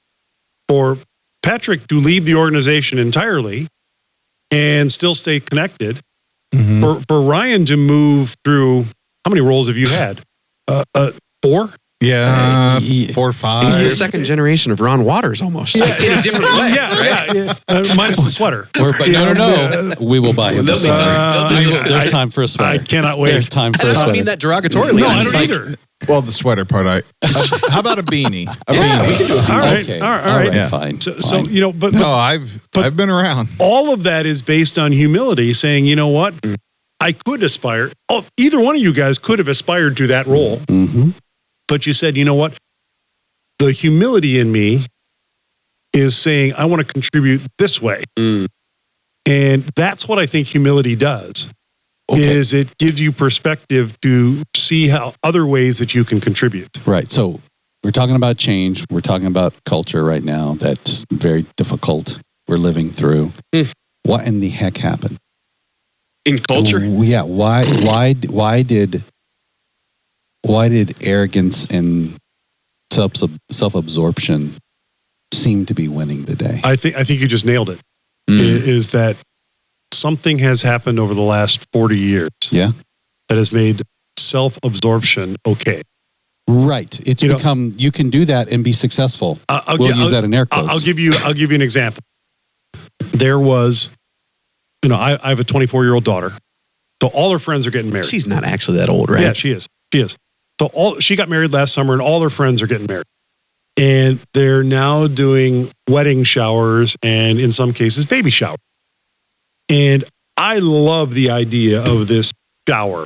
for Patrick to leave the organization entirely and still stay connected, for Ryan to move through, how many roles have you had? 4? Yeah, 4 or 5. He's the second generation of Ron Waters almost. In a different way. Minus the sweater. No. We will buy him. There's time for a sweater. I cannot wait. There's time for a a sweater. I don't mean that derogatorily. No, I don't either. Well, the sweater part. How about a beanie? All right. Okay. All right. Yeah. Fine. So but I've been around. All of that is based on humility, saying, you know what, I could aspire. Either one of you guys could have aspired to that role. Mm-hmm. But you said, you know what? The humility in me is saying, I want to contribute this way. And that's what I think humility does. is it gives you perspective to see how other ways that you can contribute. Right. So we're talking about change. We're talking about culture right now. That's very difficult. We're living through. What in the heck happened? In culture? Yeah. Why did arrogance and self-absorption seem to be winning the day? I think you just nailed it. Is that something has happened over the last 40 years? Yeah. That has made self-absorption okay. Right. It's become, you can do that and be successful. We'll use that in air quotes. I'll give you an example. There was, I have a 24-year-old daughter. So all her friends are getting married. She's not actually that old, right? Yeah, she is. So she got married last summer and all her friends are getting married. And they're now doing wedding showers and in some cases baby showers. And I love the idea of this shower.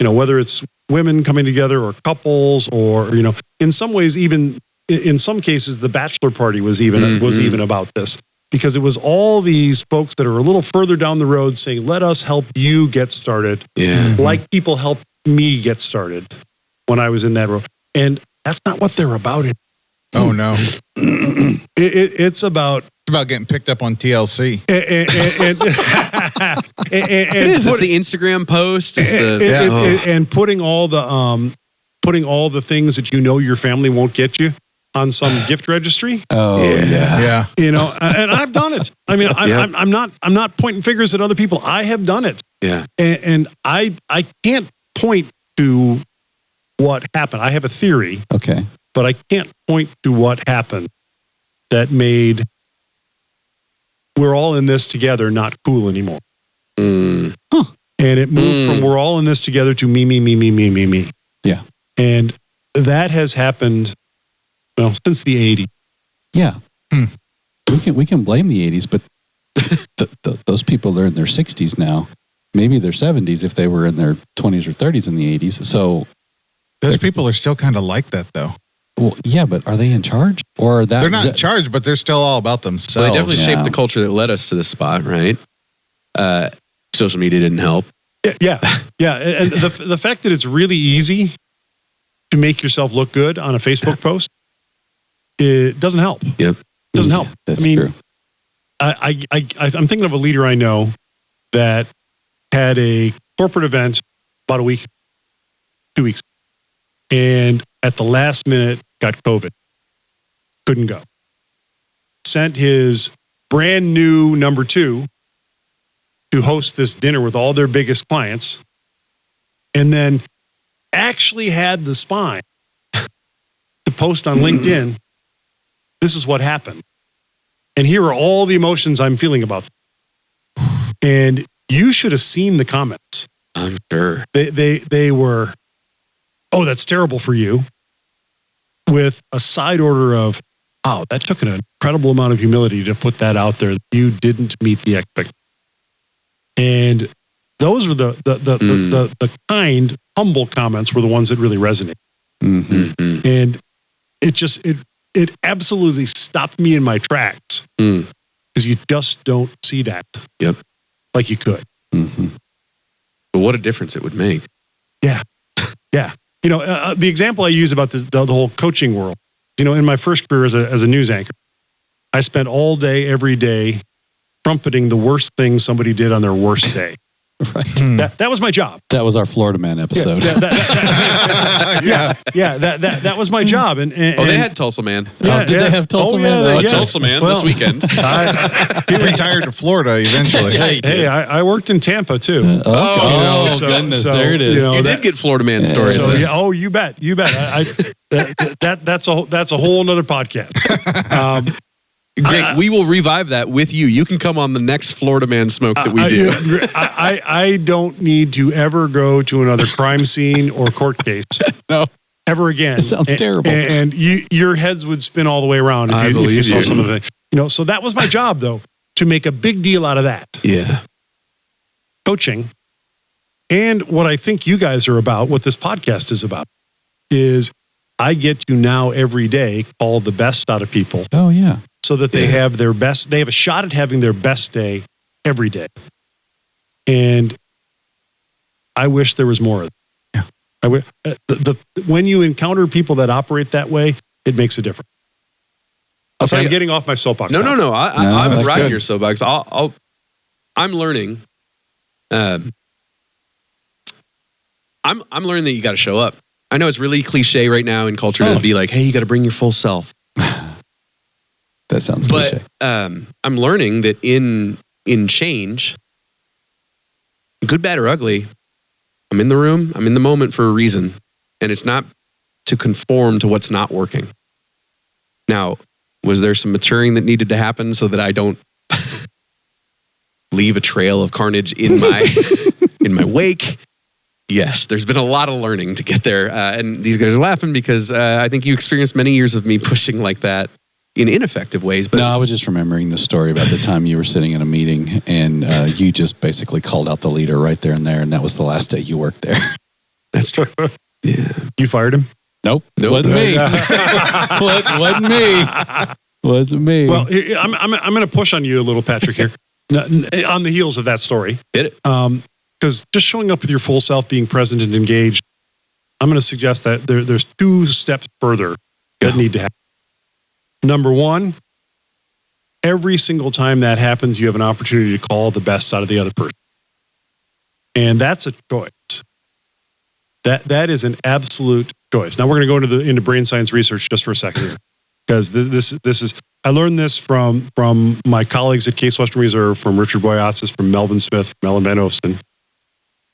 Whether it's women coming together or couples or, in some ways, even in some cases, the bachelor party was even about this, because it was all these folks that are a little further down the road saying, let us help you get started. Yeah. Like people helped me get started when I was in that role. And that's not what they're about. Oh, no. It's about getting picked up on TLC. It is. It's the Instagram post. It's and putting all the things that your family won't get you on some gift registry. Oh yeah. And I've done it. I mean, I'm not pointing fingers at other people. I have done it. Yeah. And I can't point to what happened. I have a theory. Okay. But I can't point to what happened that made we're all in this together not cool anymore. And it moved from we're all in this together to me. Yeah. And that has happened, since the 80s. Yeah. We can blame the 80s, but those people are in their 60s now. Maybe their 70s if they were in their 20s or 30s in the 80s. So those people are still kind of like that, though. Well, yeah, but are they in charge? Or they're not in charge, but they're still all about themselves. Well, they definitely shaped the culture that led us to this spot, right? Social media didn't help. Yeah. And the fact that it's really easy to make yourself look good on a Facebook post, it doesn't help. Yep. It doesn't help. That's true. I'm thinking of a leader I know that had a corporate event about 2 weeks, and at the last minute got COVID. Couldn't go. Sent his brand new number 2 to host this dinner with all their biggest clients, and then actually had the spine to post on LinkedIn, this is what happened. And here are all the emotions I'm feeling about them. And you should have seen the comments. I'm sure. They were, oh, that's terrible for you. With a side order of, wow, that took an incredible amount of humility to put that out there. You didn't meet the expectation. And those were the kind, humble comments were the ones that really resonated. Mm-hmm. And it absolutely stopped me in my tracks because you just don't see that. Yep. Like you could. Mm-hmm. But what a difference it would make. Yeah. Yeah. The example I use about the whole coaching world, in my first career as a news anchor, I spent all day, every day, trumpeting the worst thing somebody did on their worst day. Right. That was my job. That was our Florida Man episode. That was my job. And they had Tulsa Man. Did they have Tulsa Man? Tulsa Man this weekend. He retired to Florida eventually. Hey, I worked in Tampa too. Goodness, there it is. You did get Florida Man stories. So, you bet. That's a whole nother podcast. Jake, we will revive that with you. You can come on the next Florida Man Smoke that we do. I don't need to ever go to another crime scene or court case. No. Ever again. That sounds terrible. And your heads would spin all the way around if you saw some of the. So that was my job, though, to make a big deal out of that. Yeah. Coaching. And what I think you guys are about, what this podcast is about, is I get to now every day call the best out of people. Oh, yeah. So that they have their best, they have a shot at having their best day every day. And I wish there was more of it. Yeah. When you encounter people that operate that way, it makes a difference. Okay, I'm getting off my soapbox. No. I'm riding your soapbox. I'm learning. I'm learning that you got to show up. I know it's really cliche right now in culture to be like, hey, you got to bring your full self. That sounds cliche. But I'm learning that in change, good, bad, or ugly, I'm in the room, I'm in the moment for a reason. And it's not to conform to what's not working. Now, was there some maturing that needed to happen so that I don't leave a trail of carnage in my wake? Yes, there's been a lot of learning to get there. And these guys are laughing because I think you experienced many years of me pushing like that in ineffective ways. But no, I was just remembering the story about the time you were sitting in a meeting and you just basically called out the leader right there and there. And that was the last day you worked there. That's true. Yeah. You fired him? Nope. Wasn't me. Wasn't me. Well, I'm going to push on you a little, Patrick, here. On the heels of that story. Hit it. Because just showing up with your full self, being present and engaged, I'm going to suggest that there's 2 steps further that need to happen. Number 1, every single time that happens, you have an opportunity to call the best out of the other person. And that's a choice. That is an absolute choice. Now we're going to go into brain science research just for a second here. Because this is, I learned this from my colleagues at Case Western Reserve, from Richard Boyatzis, from Melvin Smith, from Ellen Van Osten,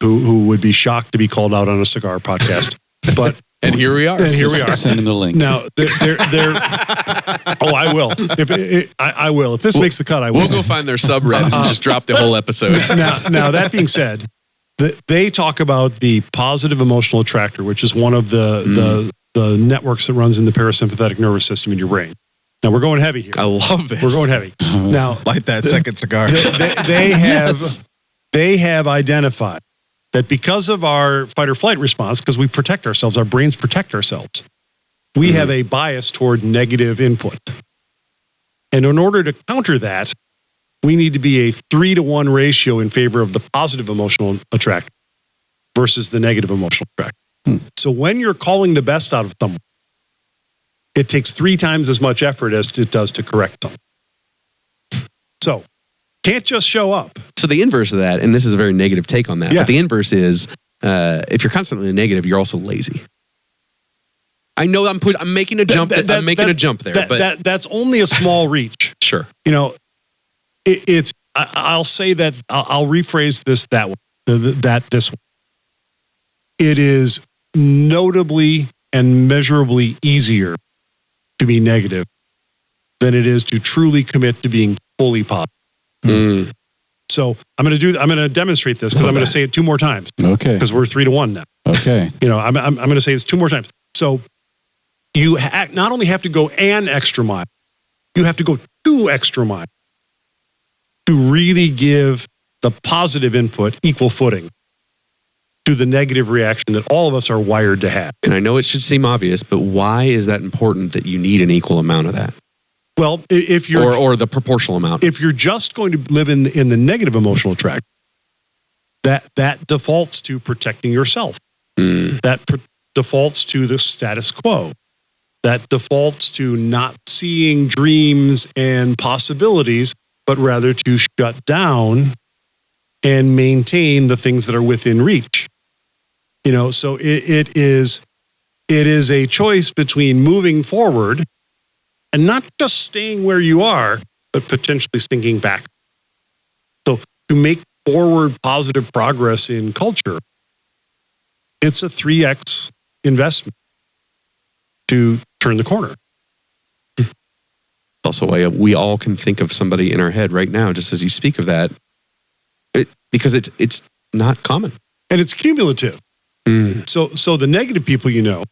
who would be shocked to be called out on a cigar podcast. But and here we are. Send them the link. Now, they're I will. I will. If this makes the cut, I will. We'll go find their subreddit and just drop the whole episode. Now, that being said, they talk about the positive emotional attractor, which is one of the networks that runs in the parasympathetic nervous system in your brain. Now, we're going heavy here. I love this. We're going heavy. Now, light that second cigar. They have identified that because of our fight or flight response, because we protect ourselves, our brains protect ourselves, we have a bias toward negative input. And in order to counter that, we need to be a 3-to-1 ratio in favor of the positive emotional attractor versus the negative emotional attractor. So when you're calling the best out of someone, it takes 3 times as much effort as it does to correct someone. So can't just show up. So the inverse of that, and this is a very negative take on that, but the inverse is if you're constantly negative, you're also lazy. I know I'm making a jump. I'm making a jump there, but that's only a small reach. Sure. You know, I'll say that I'll rephrase this that way. This way. It is notably and measurably easier to be negative than it is to truly commit to being fully positive. So I'm going to demonstrate this because I'm going to say it 2 more times. Okay. Because we're 3-to-1 now. Okay. You know, I'm going to say it's 2 more times. So you not only have to go an extra mile, you have to go 2 extra miles to really give the positive input equal footing to the negative reaction that all of us are wired to have. And I know it should seem obvious, but why is that important that you need an equal amount of that? Well, if you're or the proportional amount. If you're just going to live in the negative emotional tract, that defaults to protecting yourself. That defaults to the status quo. That defaults to not seeing dreams and possibilities, but rather to shut down and maintain the things that are within reach. You know, so it is a choice between moving forward and not just staying where you are, but potentially sinking back. So to make forward positive progress in culture, it's a 3x investment to turn the corner. Also, why we all can think of somebody in our head right now, just as you speak of that, because it's not common. And it's cumulative. So the negative people you know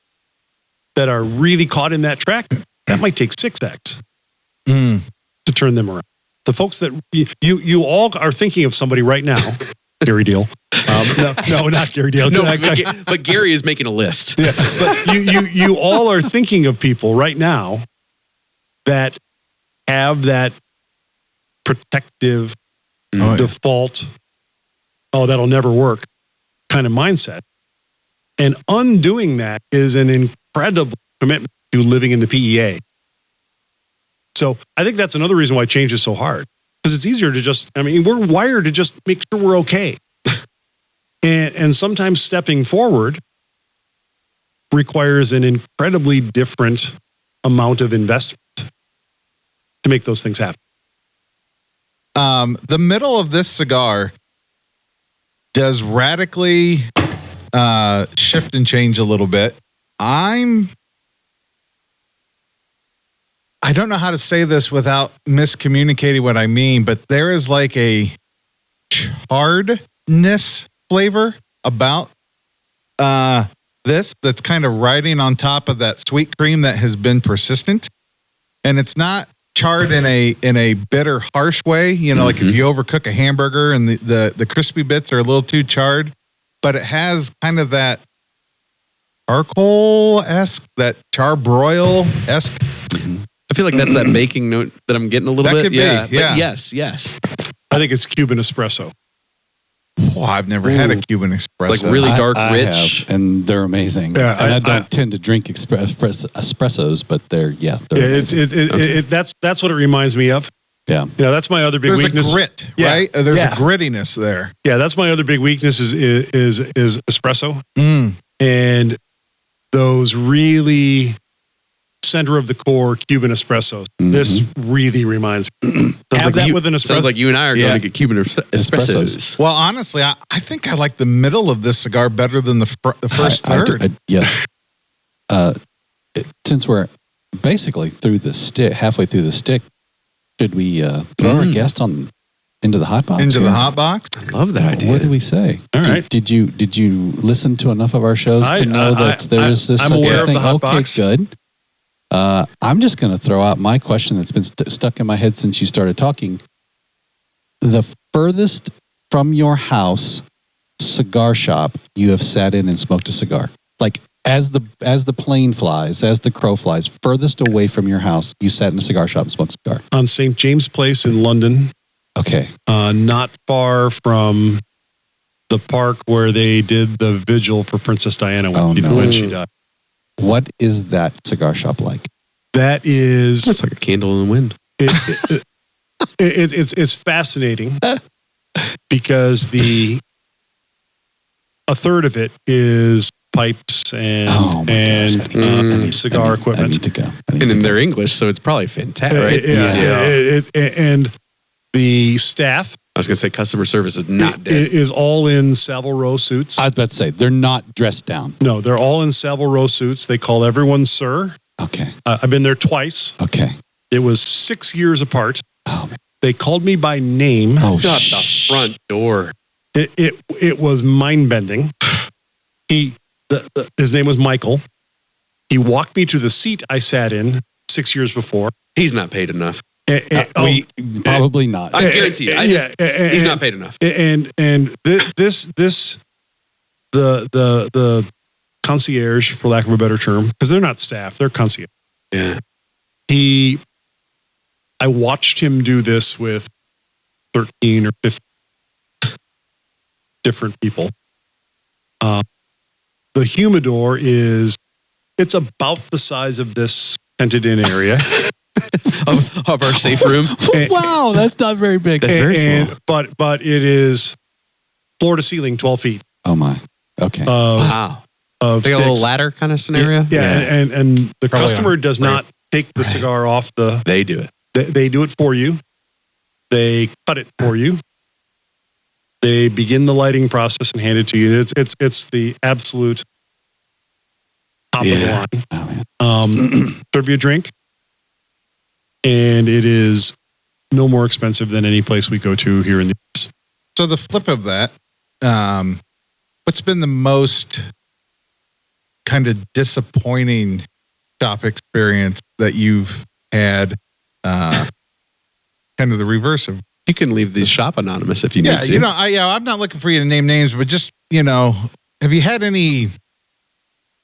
that are really caught in that track, that might take 6x to turn them around. The folks that you all are thinking of somebody right now, Gary Deal. No, not Gary Deal. No, but Gary is making a list. Yeah, but you all are thinking of people right now that have that protective default. Oh, that'll never work. kind of mindset. And undoing that is an incredible commitment to living in the PEA. So I think that's another reason why change is so hard. Because it's easier to just, we're wired to just make sure we're okay. and sometimes stepping forward requires an incredibly different amount of investment to make those things happen. The middle of this cigar does radically shift and change a little bit. I don't know how to say this without miscommunicating what I mean, but there is like a charredness flavor about this that's kind of riding on top of that sweet cream that has been persistent. And it's not charred in a bitter, harsh way. Like if you overcook a hamburger and the crispy bits are a little too charred, but it has kind of that charcoal-esque, that charbroil-esque. I feel like that's that baking note that I'm getting a little bit. Could be, yeah. But yes. I think it's Cuban espresso. Oh, I've never had a Cuban espresso. Like really dark, rich. Have, and they're amazing. Yeah, and I don't tend to drink espressos, but they're that's what it reminds me of. Yeah. Yeah, that's my other big weakness. There's a grit, right? There's a grittiness there. Yeah, that's my other big weakness is espresso. And those really center of the core Cuban espressos. This really reminds me. Have that with an espresso. Sounds like you and I are going to get Cuban espressos. Well, honestly, I think I like the middle of this cigar better than the first third. Yes. Since we're basically halfway through the stick, should we throw our guests into the hot box? Into the hot box? I love that idea. What did we say? All right. Did you listen to enough of our shows to know that there is this I'm such aware a thing? of the hot Okay, box. good. I'm just going to throw out my question that's been stuck in my head since you started talking. The furthest from your house cigar shop you have sat in and smoked a cigar, like as the plane flies, as the crow flies, furthest away from your house, you sat in a cigar shop and smoked a cigar. On St. James Place in London. Okay. Not far from the park where they did the vigil for Princess Diana when she died. What is that cigar shop like? That is... It's like a candle in the wind. It's fascinating because a third of it is pipes and cigar equipment. I need to go. And in their English, so it's probably fantastic, right? And the staff... I was going to say customer service is not dead. It is all in Savile Row suits. I was about to say, they're not dressed down. No, they're all in Savile Row suits. They call everyone sir. Okay. I've been there twice. Okay. It was 6 years apart. Oh, man. They called me by name. Oh, shut the front door. It was mind-bending. His name was Michael. He walked me to the seat I sat in 6 years before. He's not paid enough. Probably not. I guarantee you. He's not paid enough. And the concierge, for lack of a better term, because they're not staff, they're concierge. Yeah. I watched him do this with 13 or 15 different people. The humidor it's about the size of this tented in area. of our safe room. Wow, that's not very big. That's very small. But it is floor to ceiling, 12 feet. Oh my. Okay. Wow. Of like a little ladder kind of scenario? Yeah. And the customer does not take the cigar off the... They do it. They do it for you. They cut it for you. They begin the lighting process and hand it to you. It's the absolute top of the line. Oh, man. Serve you a drink. And it is no more expensive than any place we go to here in the US. So the flip of that, what's been the most kind of disappointing shop experience that you've had? Kind of the reverse of. You can leave the shop anonymous if you need to. I'm not looking for you to name names, but just, have you had any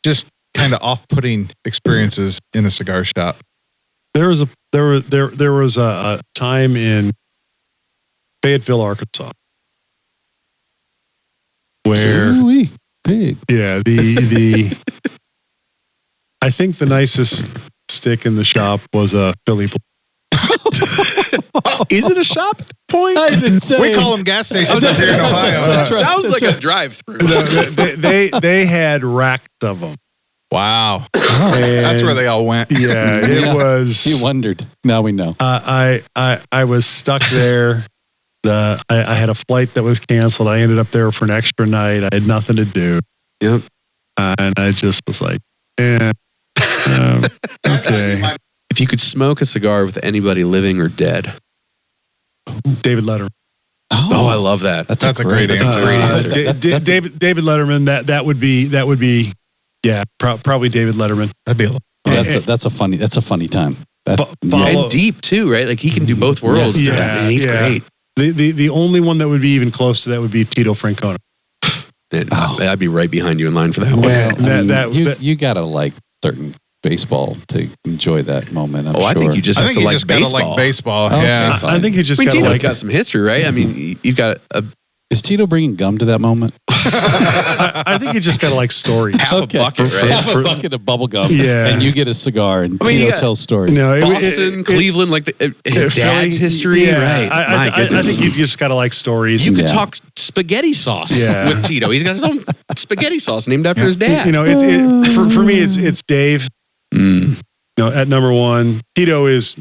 just kind of off-putting experiences in a cigar shop? There was a time in Fayetteville, Arkansas, where big. Yeah, the I think the nicest stick in the shop was a Philly. Is it a shop at the point? We call them gas stations up here in Ohio. Sounds like a drive-through. They had racks of them. Wow. That's where they all went. Yeah, it was. You wondered. Now we know. I was stuck there. I had a flight that was canceled. I ended up there for an extra night. I had nothing to do. Yep. And I just was like, okay. If you could smoke a cigar with anybody living or dead. David Letterman. Oh, I love that. That's a great answer. David Letterman. That would be. Yeah, probably David Letterman. That'd be. That's a funny time. And deep too, right? Like he can do both worlds. Yeah, man, he's great. The only one that would be even close to that would be Tito Francona. I'd be right behind you in line for that one. You gotta like certain baseball to enjoy that moment. I think you just have to like baseball. Okay, yeah, fine. I think you just got to Tito's like. got some history, right? I mean, you've got a. Is Tito bringing gum to that moment? I think you just got to like stories. Half a bucket, right? Half a bucket of bubble gum. Yeah. And you get a cigar and Tito tells stories. No, Boston, Cleveland, like his dad's history. Yeah, right. My goodness. I think you just got to like stories. You could talk spaghetti sauce with Tito. He's got his own spaghetti sauce named after his dad. You know, for me, it's Dave. You know, at number one, Tito is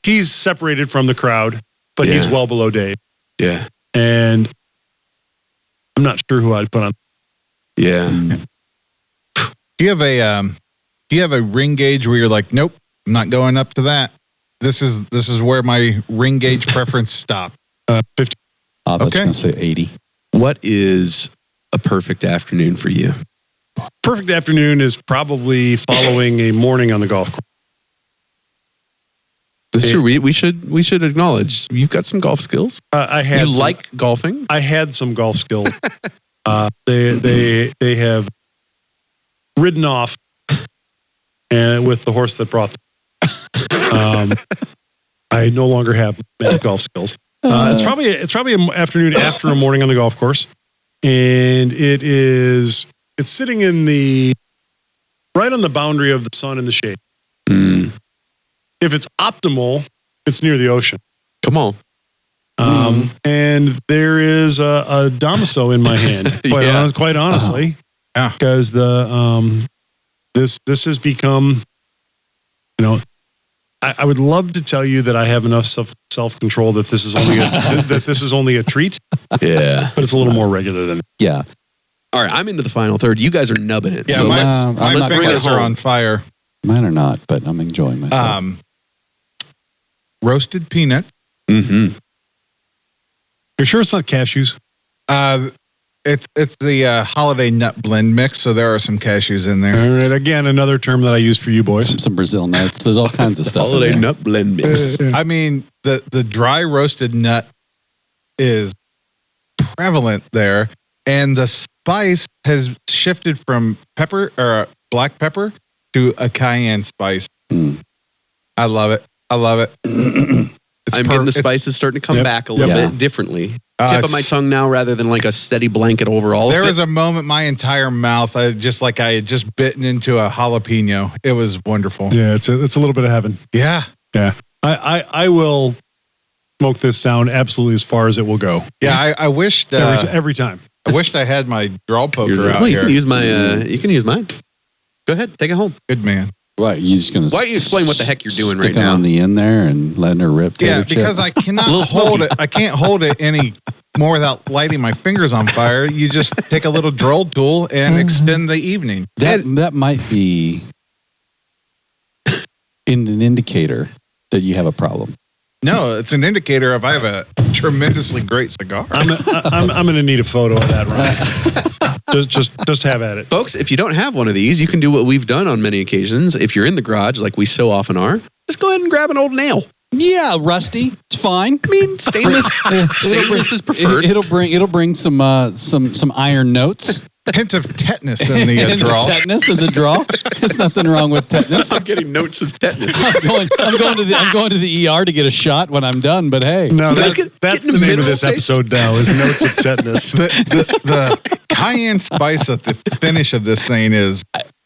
he's separated from the crowd, but he's well below Dave. Yeah. And I'm not sure who I'd put on. Yeah. Do you have a ring gauge where you're like, nope, I'm not going up to that. This is where my ring gauge preference stopped. 50. I was going to say 80. What is a perfect afternoon for you? Perfect afternoon is probably following a morning on the golf course. This is true. We should acknowledge you've got some golf skills. You like golfing? I had some golf skills. They have ridden off with the horse that brought them. I no longer have many golf skills. It's probably an afternoon after a morning on the golf course, and it's sitting right on the boundary of the sun and the shade. If it's optimal, it's near the ocean. Come on. And there is a Dámaso in my hand, quite honestly, because this has become, you know, I would love to tell you that I have enough self-control that this is only a treat. Yeah, but it's a little more regular than yeah. All right, I'm into the final third. You guys are nubbing it. Yeah, so my fingers are on fire. Mine are not, but I'm enjoying myself. Roasted peanut. Mm-hmm. You're sure it's not cashews? It's the holiday nut blend mix, so there are some cashews in there. All right, again, another term that I use for you boys. Some Brazil nuts. There's all kinds of stuff. Holiday nut blend mix. I mean, the dry roasted nut is prevalent there, and the spice has shifted from pepper or black pepper to a cayenne spice. I love it. I'm getting the spices starting to come back a little bit differently. Tip of my tongue now rather than like a steady blanket over all of it. There was a moment my entire mouth, I had just bitten into a jalapeno. It was wonderful. Yeah, it's a little bit of heaven. Yeah. Yeah. I will smoke this down absolutely as far as it will go. Yeah, I wished every time. I wished I had my draw poker out here. You can use my you can use mine. Go ahead, take it home. Good man. What, you just gonna? Why don't you explain what the heck you're doing right now? On the end there and letting her rip. Yeah, because I cannot hold it. I can't hold it any more without lighting my fingers on fire. You just take a little drill tool and extend the evening. That might be an indicator that you have a problem. No, it's an indicator of I have a tremendously great cigar. I'm going to need a photo of that, right? just have at it. Folks, if you don't have one of these, you can do what we've done on many occasions. If you're in the garage, like we so often are, just go ahead and grab an old nail. Yeah, rusty. It's fine. I mean, stainless is preferred. It'll bring some iron notes. hint of tetanus in the draw. Tetanus in the draw. There's nothing wrong with tetanus. I'm getting notes of tetanus. I'm going to the ER to get a shot when I'm done. But hey, no, that's the name of this episode now. Is notes of tetanus. The cayenne spice at the finish of this thing is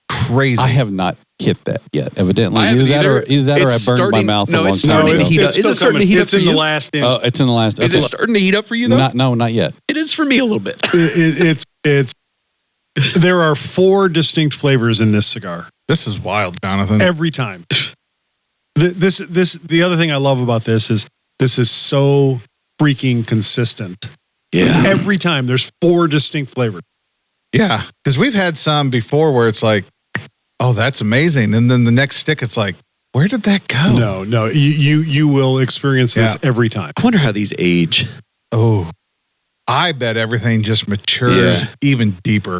crazy. I have not hit that yet. Evidently, either that or I burned my mouth. No, it's starting to heat up. Is it starting to heat up for you? It's in the last. Oh, it's in the last. Is it starting to heat up for you though? Not yet. It is for me a little bit. It's. There are 4 distinct flavors in this cigar. This is wild, Jonathan. Every time. The other thing I love about this is so freaking consistent. Yeah. Every time there's 4 distinct flavors. Yeah, because we've had some before where it's like, oh, that's amazing, and then the next stick, it's like, where did that go? No, you will experience this every time. I wonder how these age. Oh, I bet everything just matures even deeper.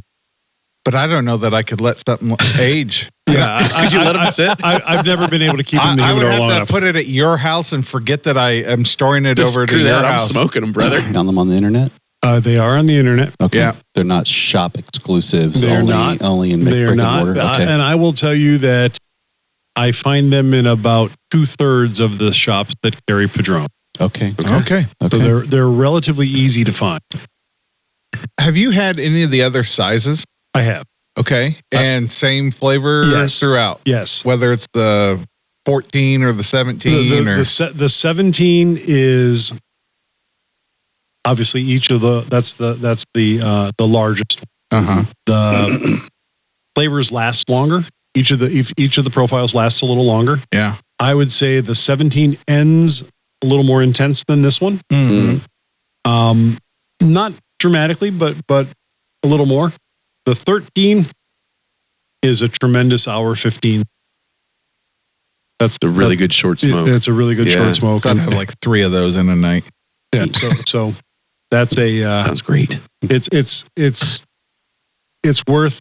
But I don't know that I could let something age. Yeah, could you let them sit? I've never been able to keep them in the humidor long enough. I would have to put it at your house and forget that I am storing it over to your house. I'm smoking them, brother. Found them on the internet. They are on the internet. Okay. Yeah. They're not shop exclusives. They're only in They're brick not. and mortar. Okay. And I will tell you that I find them in about 2/3 of the shops that carry Padrón. Okay. So they're relatively easy to find. Have you had any of the other sizes? I have. Okay. And same flavor throughout? Yes. Whether it's the 14 or the 17? The 17 is obviously each of that's the largest. Uh-huh. The flavors last longer. Each of the profiles lasts a little longer. Yeah. I would say the 17 ends a little more intense than this one. Mm-hmm. Not dramatically, but a little more. The 13 is a tremendous hour 15. That's a really good short smoke. It's a really good short smoke. I'd have like 3 of those in a night. Yeah. So that's a sounds great. It's worth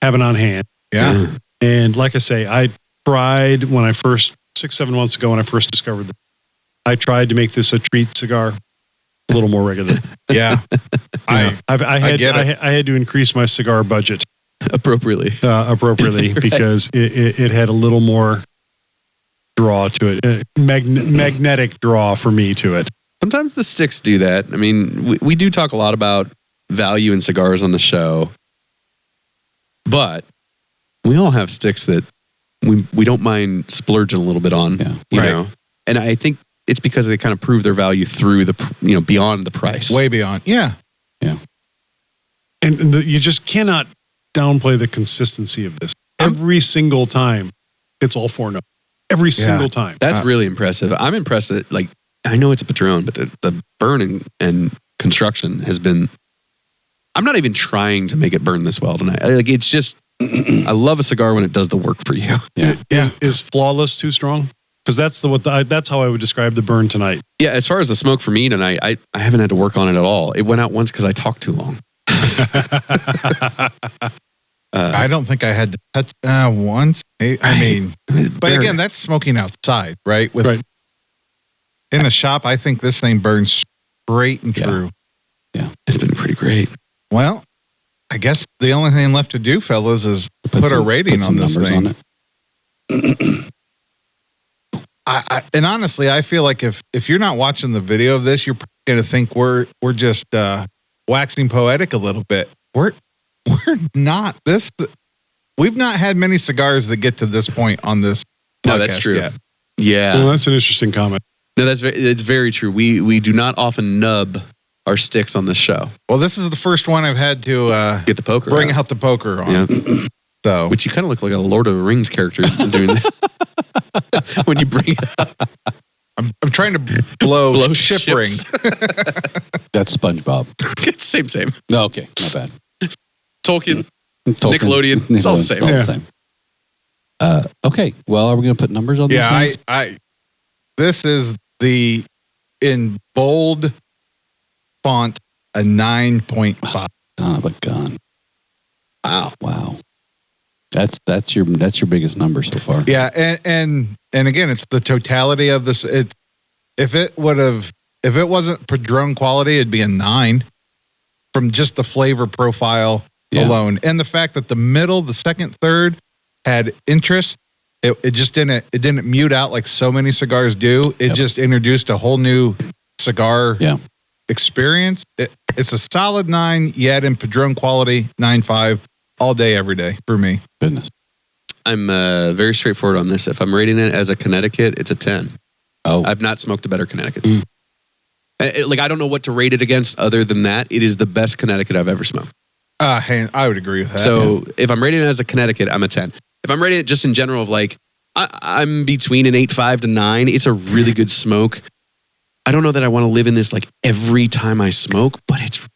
having on hand. Yeah. And like I say, I tried when I first 6-7 months ago when I first discovered this. I tried to make this a treat cigar a little more regular. Yeah. I had to increase my cigar budget appropriately because it had a little more draw to it, magnetic draw for me to it. Sometimes the sticks do that. I mean, we do talk a lot about value in cigars on the show, but we all have sticks that we don't mind splurging a little bit on, you know? And I think it's because they kind of prove their value through beyond the price. Way beyond. Yeah. Yeah. And you just cannot downplay the consistency of this. Every single time, it's all 4 notes. Every single time. That's really impressive. I'm impressed that, like, I know it's a Padrón, but the burning and construction has been, I'm not even trying to make it burn this well tonight. Like, it's just, I love a cigar when it does the work for you. Yeah. Is flawless too strong? Because that's how I would describe the burn tonight. Yeah, as far as the smoke for me tonight, I haven't had to work on it at all. It went out once because I talked too long. I don't think I had to touch once. I mean, but again, that's smoking outside, right? In the shop, I think this thing burns straight and true. Yeah, it's been pretty great. Well, I guess the only thing left to do, fellas, is put a rating on this thing. On it. And honestly, I feel like if you're not watching the video of this, you're going to think we're just waxing poetic a little bit. We're not. We've not had many cigars that get to this point on this. No, that's true. Yet. Yeah, well, that's an interesting comment. No, it's very true. We do not often nub our sticks on this show. Well, this is the first one I've had to get the poker, bring out the poker on. Yeah. So, which you kind of look like a Lord of the Rings character doing that when you bring it up. I'm trying to blow ship ring. That's SpongeBob. Same. No, okay, not bad. Tolkien. Nickelodeon. It's all the same. Okay, well, are we going to put numbers on this? Yeah, this is in bold font, a 9.5. Son of a gun. Wow. That's your biggest number so far. Yeah, and again, it's the totality of this. If it wasn't Padrón quality, it'd be a 9 from just the flavor profile alone. And the fact that the middle, the second, third had interest. It just didn't mute out like so many cigars do. It just introduced a whole new cigar experience. It's a solid 9, yet in Padrón quality, 9.5 all day, every day for me. Goodness. I'm very straightforward on this. If I'm rating it as a Connecticut, it's a 10. Oh. I've not smoked a better Connecticut. I don't know what to rate it against other than that. It is the best Connecticut I've ever smoked. I would agree with that. So if I'm rating it as a Connecticut, I'm a 10. If I'm rating it just in general of like, I'm between an 8.5 to 9. It's a really good smoke. I don't know that I want to live in this like every time I smoke, but it's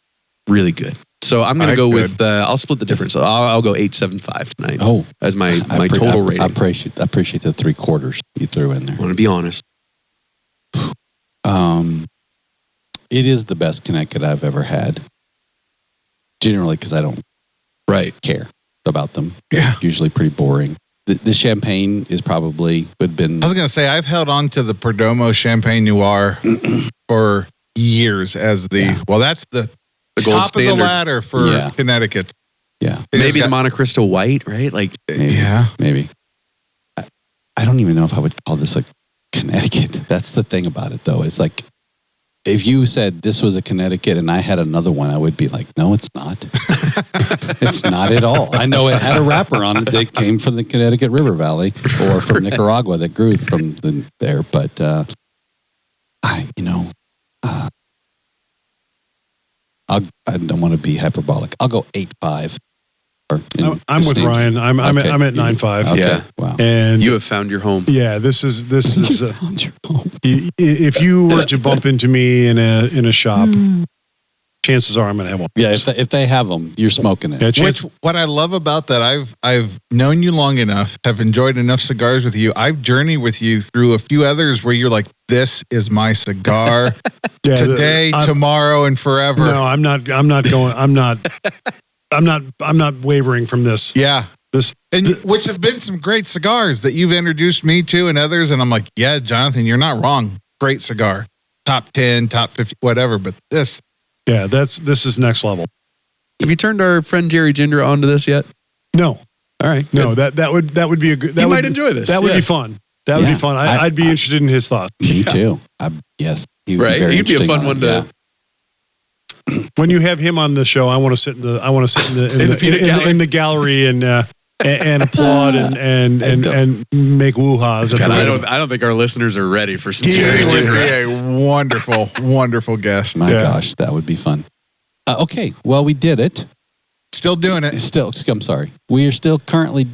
really good. So I'm going to go with, I'll split the difference. I'll go 8.75 tonight. Oh, as my total rating. I appreciate the 3/4 you threw in there. I want to be honest. It is the best Connecticut I've ever had. Generally, because I don't care about them. Yeah. They're usually pretty boring. The champagne is probably would have been. I was going to say, I've held on to the Perdomo Champagne Noir for years as that's the gold top standard of the ladder for Connecticut. Yeah. Maybe the Monte Cristo White, right? Like, maybe. I don't even know if I would call this a Connecticut. That's the thing about it, though. It's like, if you said this was a Connecticut and I had another one, I would be like, no, it's not. It's not at all. I know it had a wrapper on it that came from the Connecticut River Valley or from Nicaragua that grew from there. But I don't want to be hyperbolic. I'll go 8.5. I'm with Ryan. I'm at 9.5. Okay. Yeah. Wow. And you have found your home. Yeah, this is Found your home. if you were to bump into me in a shop, chances are I'm going to have one. Yeah, if they have them, you're smoking it. Yeah, What I love about that, I've known you long enough, have enjoyed enough cigars with you. I've journeyed with you through a few others where you're like, this is my cigar today, tomorrow, and forever. No, I'm not wavering from this. Yeah. Which have been some great cigars that you've introduced me to and others. And I'm like, yeah, Jonathan, you're not wrong. Great cigar. Top 10, top 50, whatever. But this. Yeah, this is next level. Have you turned our friend Jerry Ginger onto this yet? No. All right. No, that would be a good. You might enjoy this. That would be fun. That would be fun. I'd be interested in his thoughts. Me too. Yes. He'd be a fun one to. When you have him on the show, I want to sit in the gallery and applaud and make woo-ha's. I don't think our listeners are ready for some Jerry Ginger. A wonderful, wonderful guest. My gosh, that would be fun. Okay, well, we did it. Still doing it. I'm sorry. We are still currently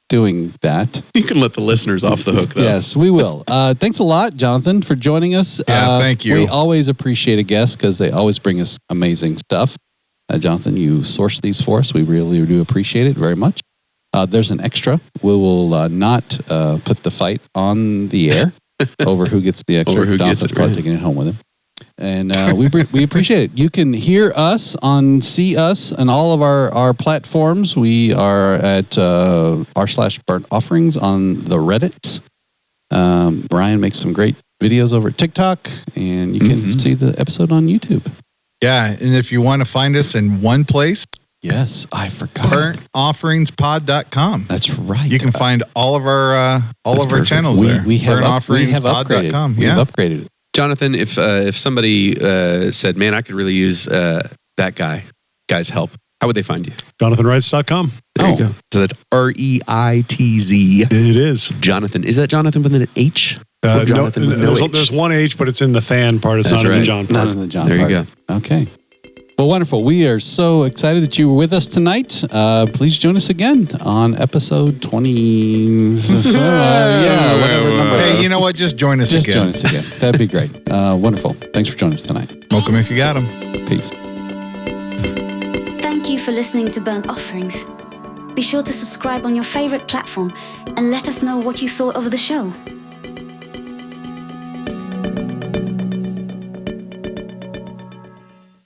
doing that. You can let the listeners off the hook, though. Yes, we will. Thanks a lot, Jonathan, for joining us. Yeah, thank you. We always appreciate a guest because they always bring us amazing stuff. Jonathan, you source these for us. We really do appreciate it very much. There's an extra. We will not put the fight on the air over who gets the extra. Jonathan's probably taking it home with him. And we appreciate it. You can hear us see us on all of our platforms. We are at r/burnt offerings on the Reddits. Brian makes some great videos over at TikTok, and you can see the episode on YouTube. Yeah, and if you want to find us in one place, yes, I forgot. BurntOfferingspod.com. That's right. You can find all of our channels there. We have upgraded. We've upgraded it. Jonathan, if somebody said, man, I could really use that guy's help, how would they find you? JonathanReitz.com. There you go. So that's REITZ. It is. Jonathan. Is that Jonathan with an H? Jonathan with no H? There's one H, but it's in the Than part. It's not in the John part. Not in the John part. There you go. Okay. Well, wonderful. We are so excited that you were with us tonight. Please join us again on episode 20. Whatever number. Hey, you know what? Just join us again. Just join us again. That'd be great. Wonderful. Thanks for joining us tonight. Welcome if you got them. Peace. Thank you for listening to Burnt Offerings. Be sure to subscribe on your favorite platform and let us know what you thought of the show.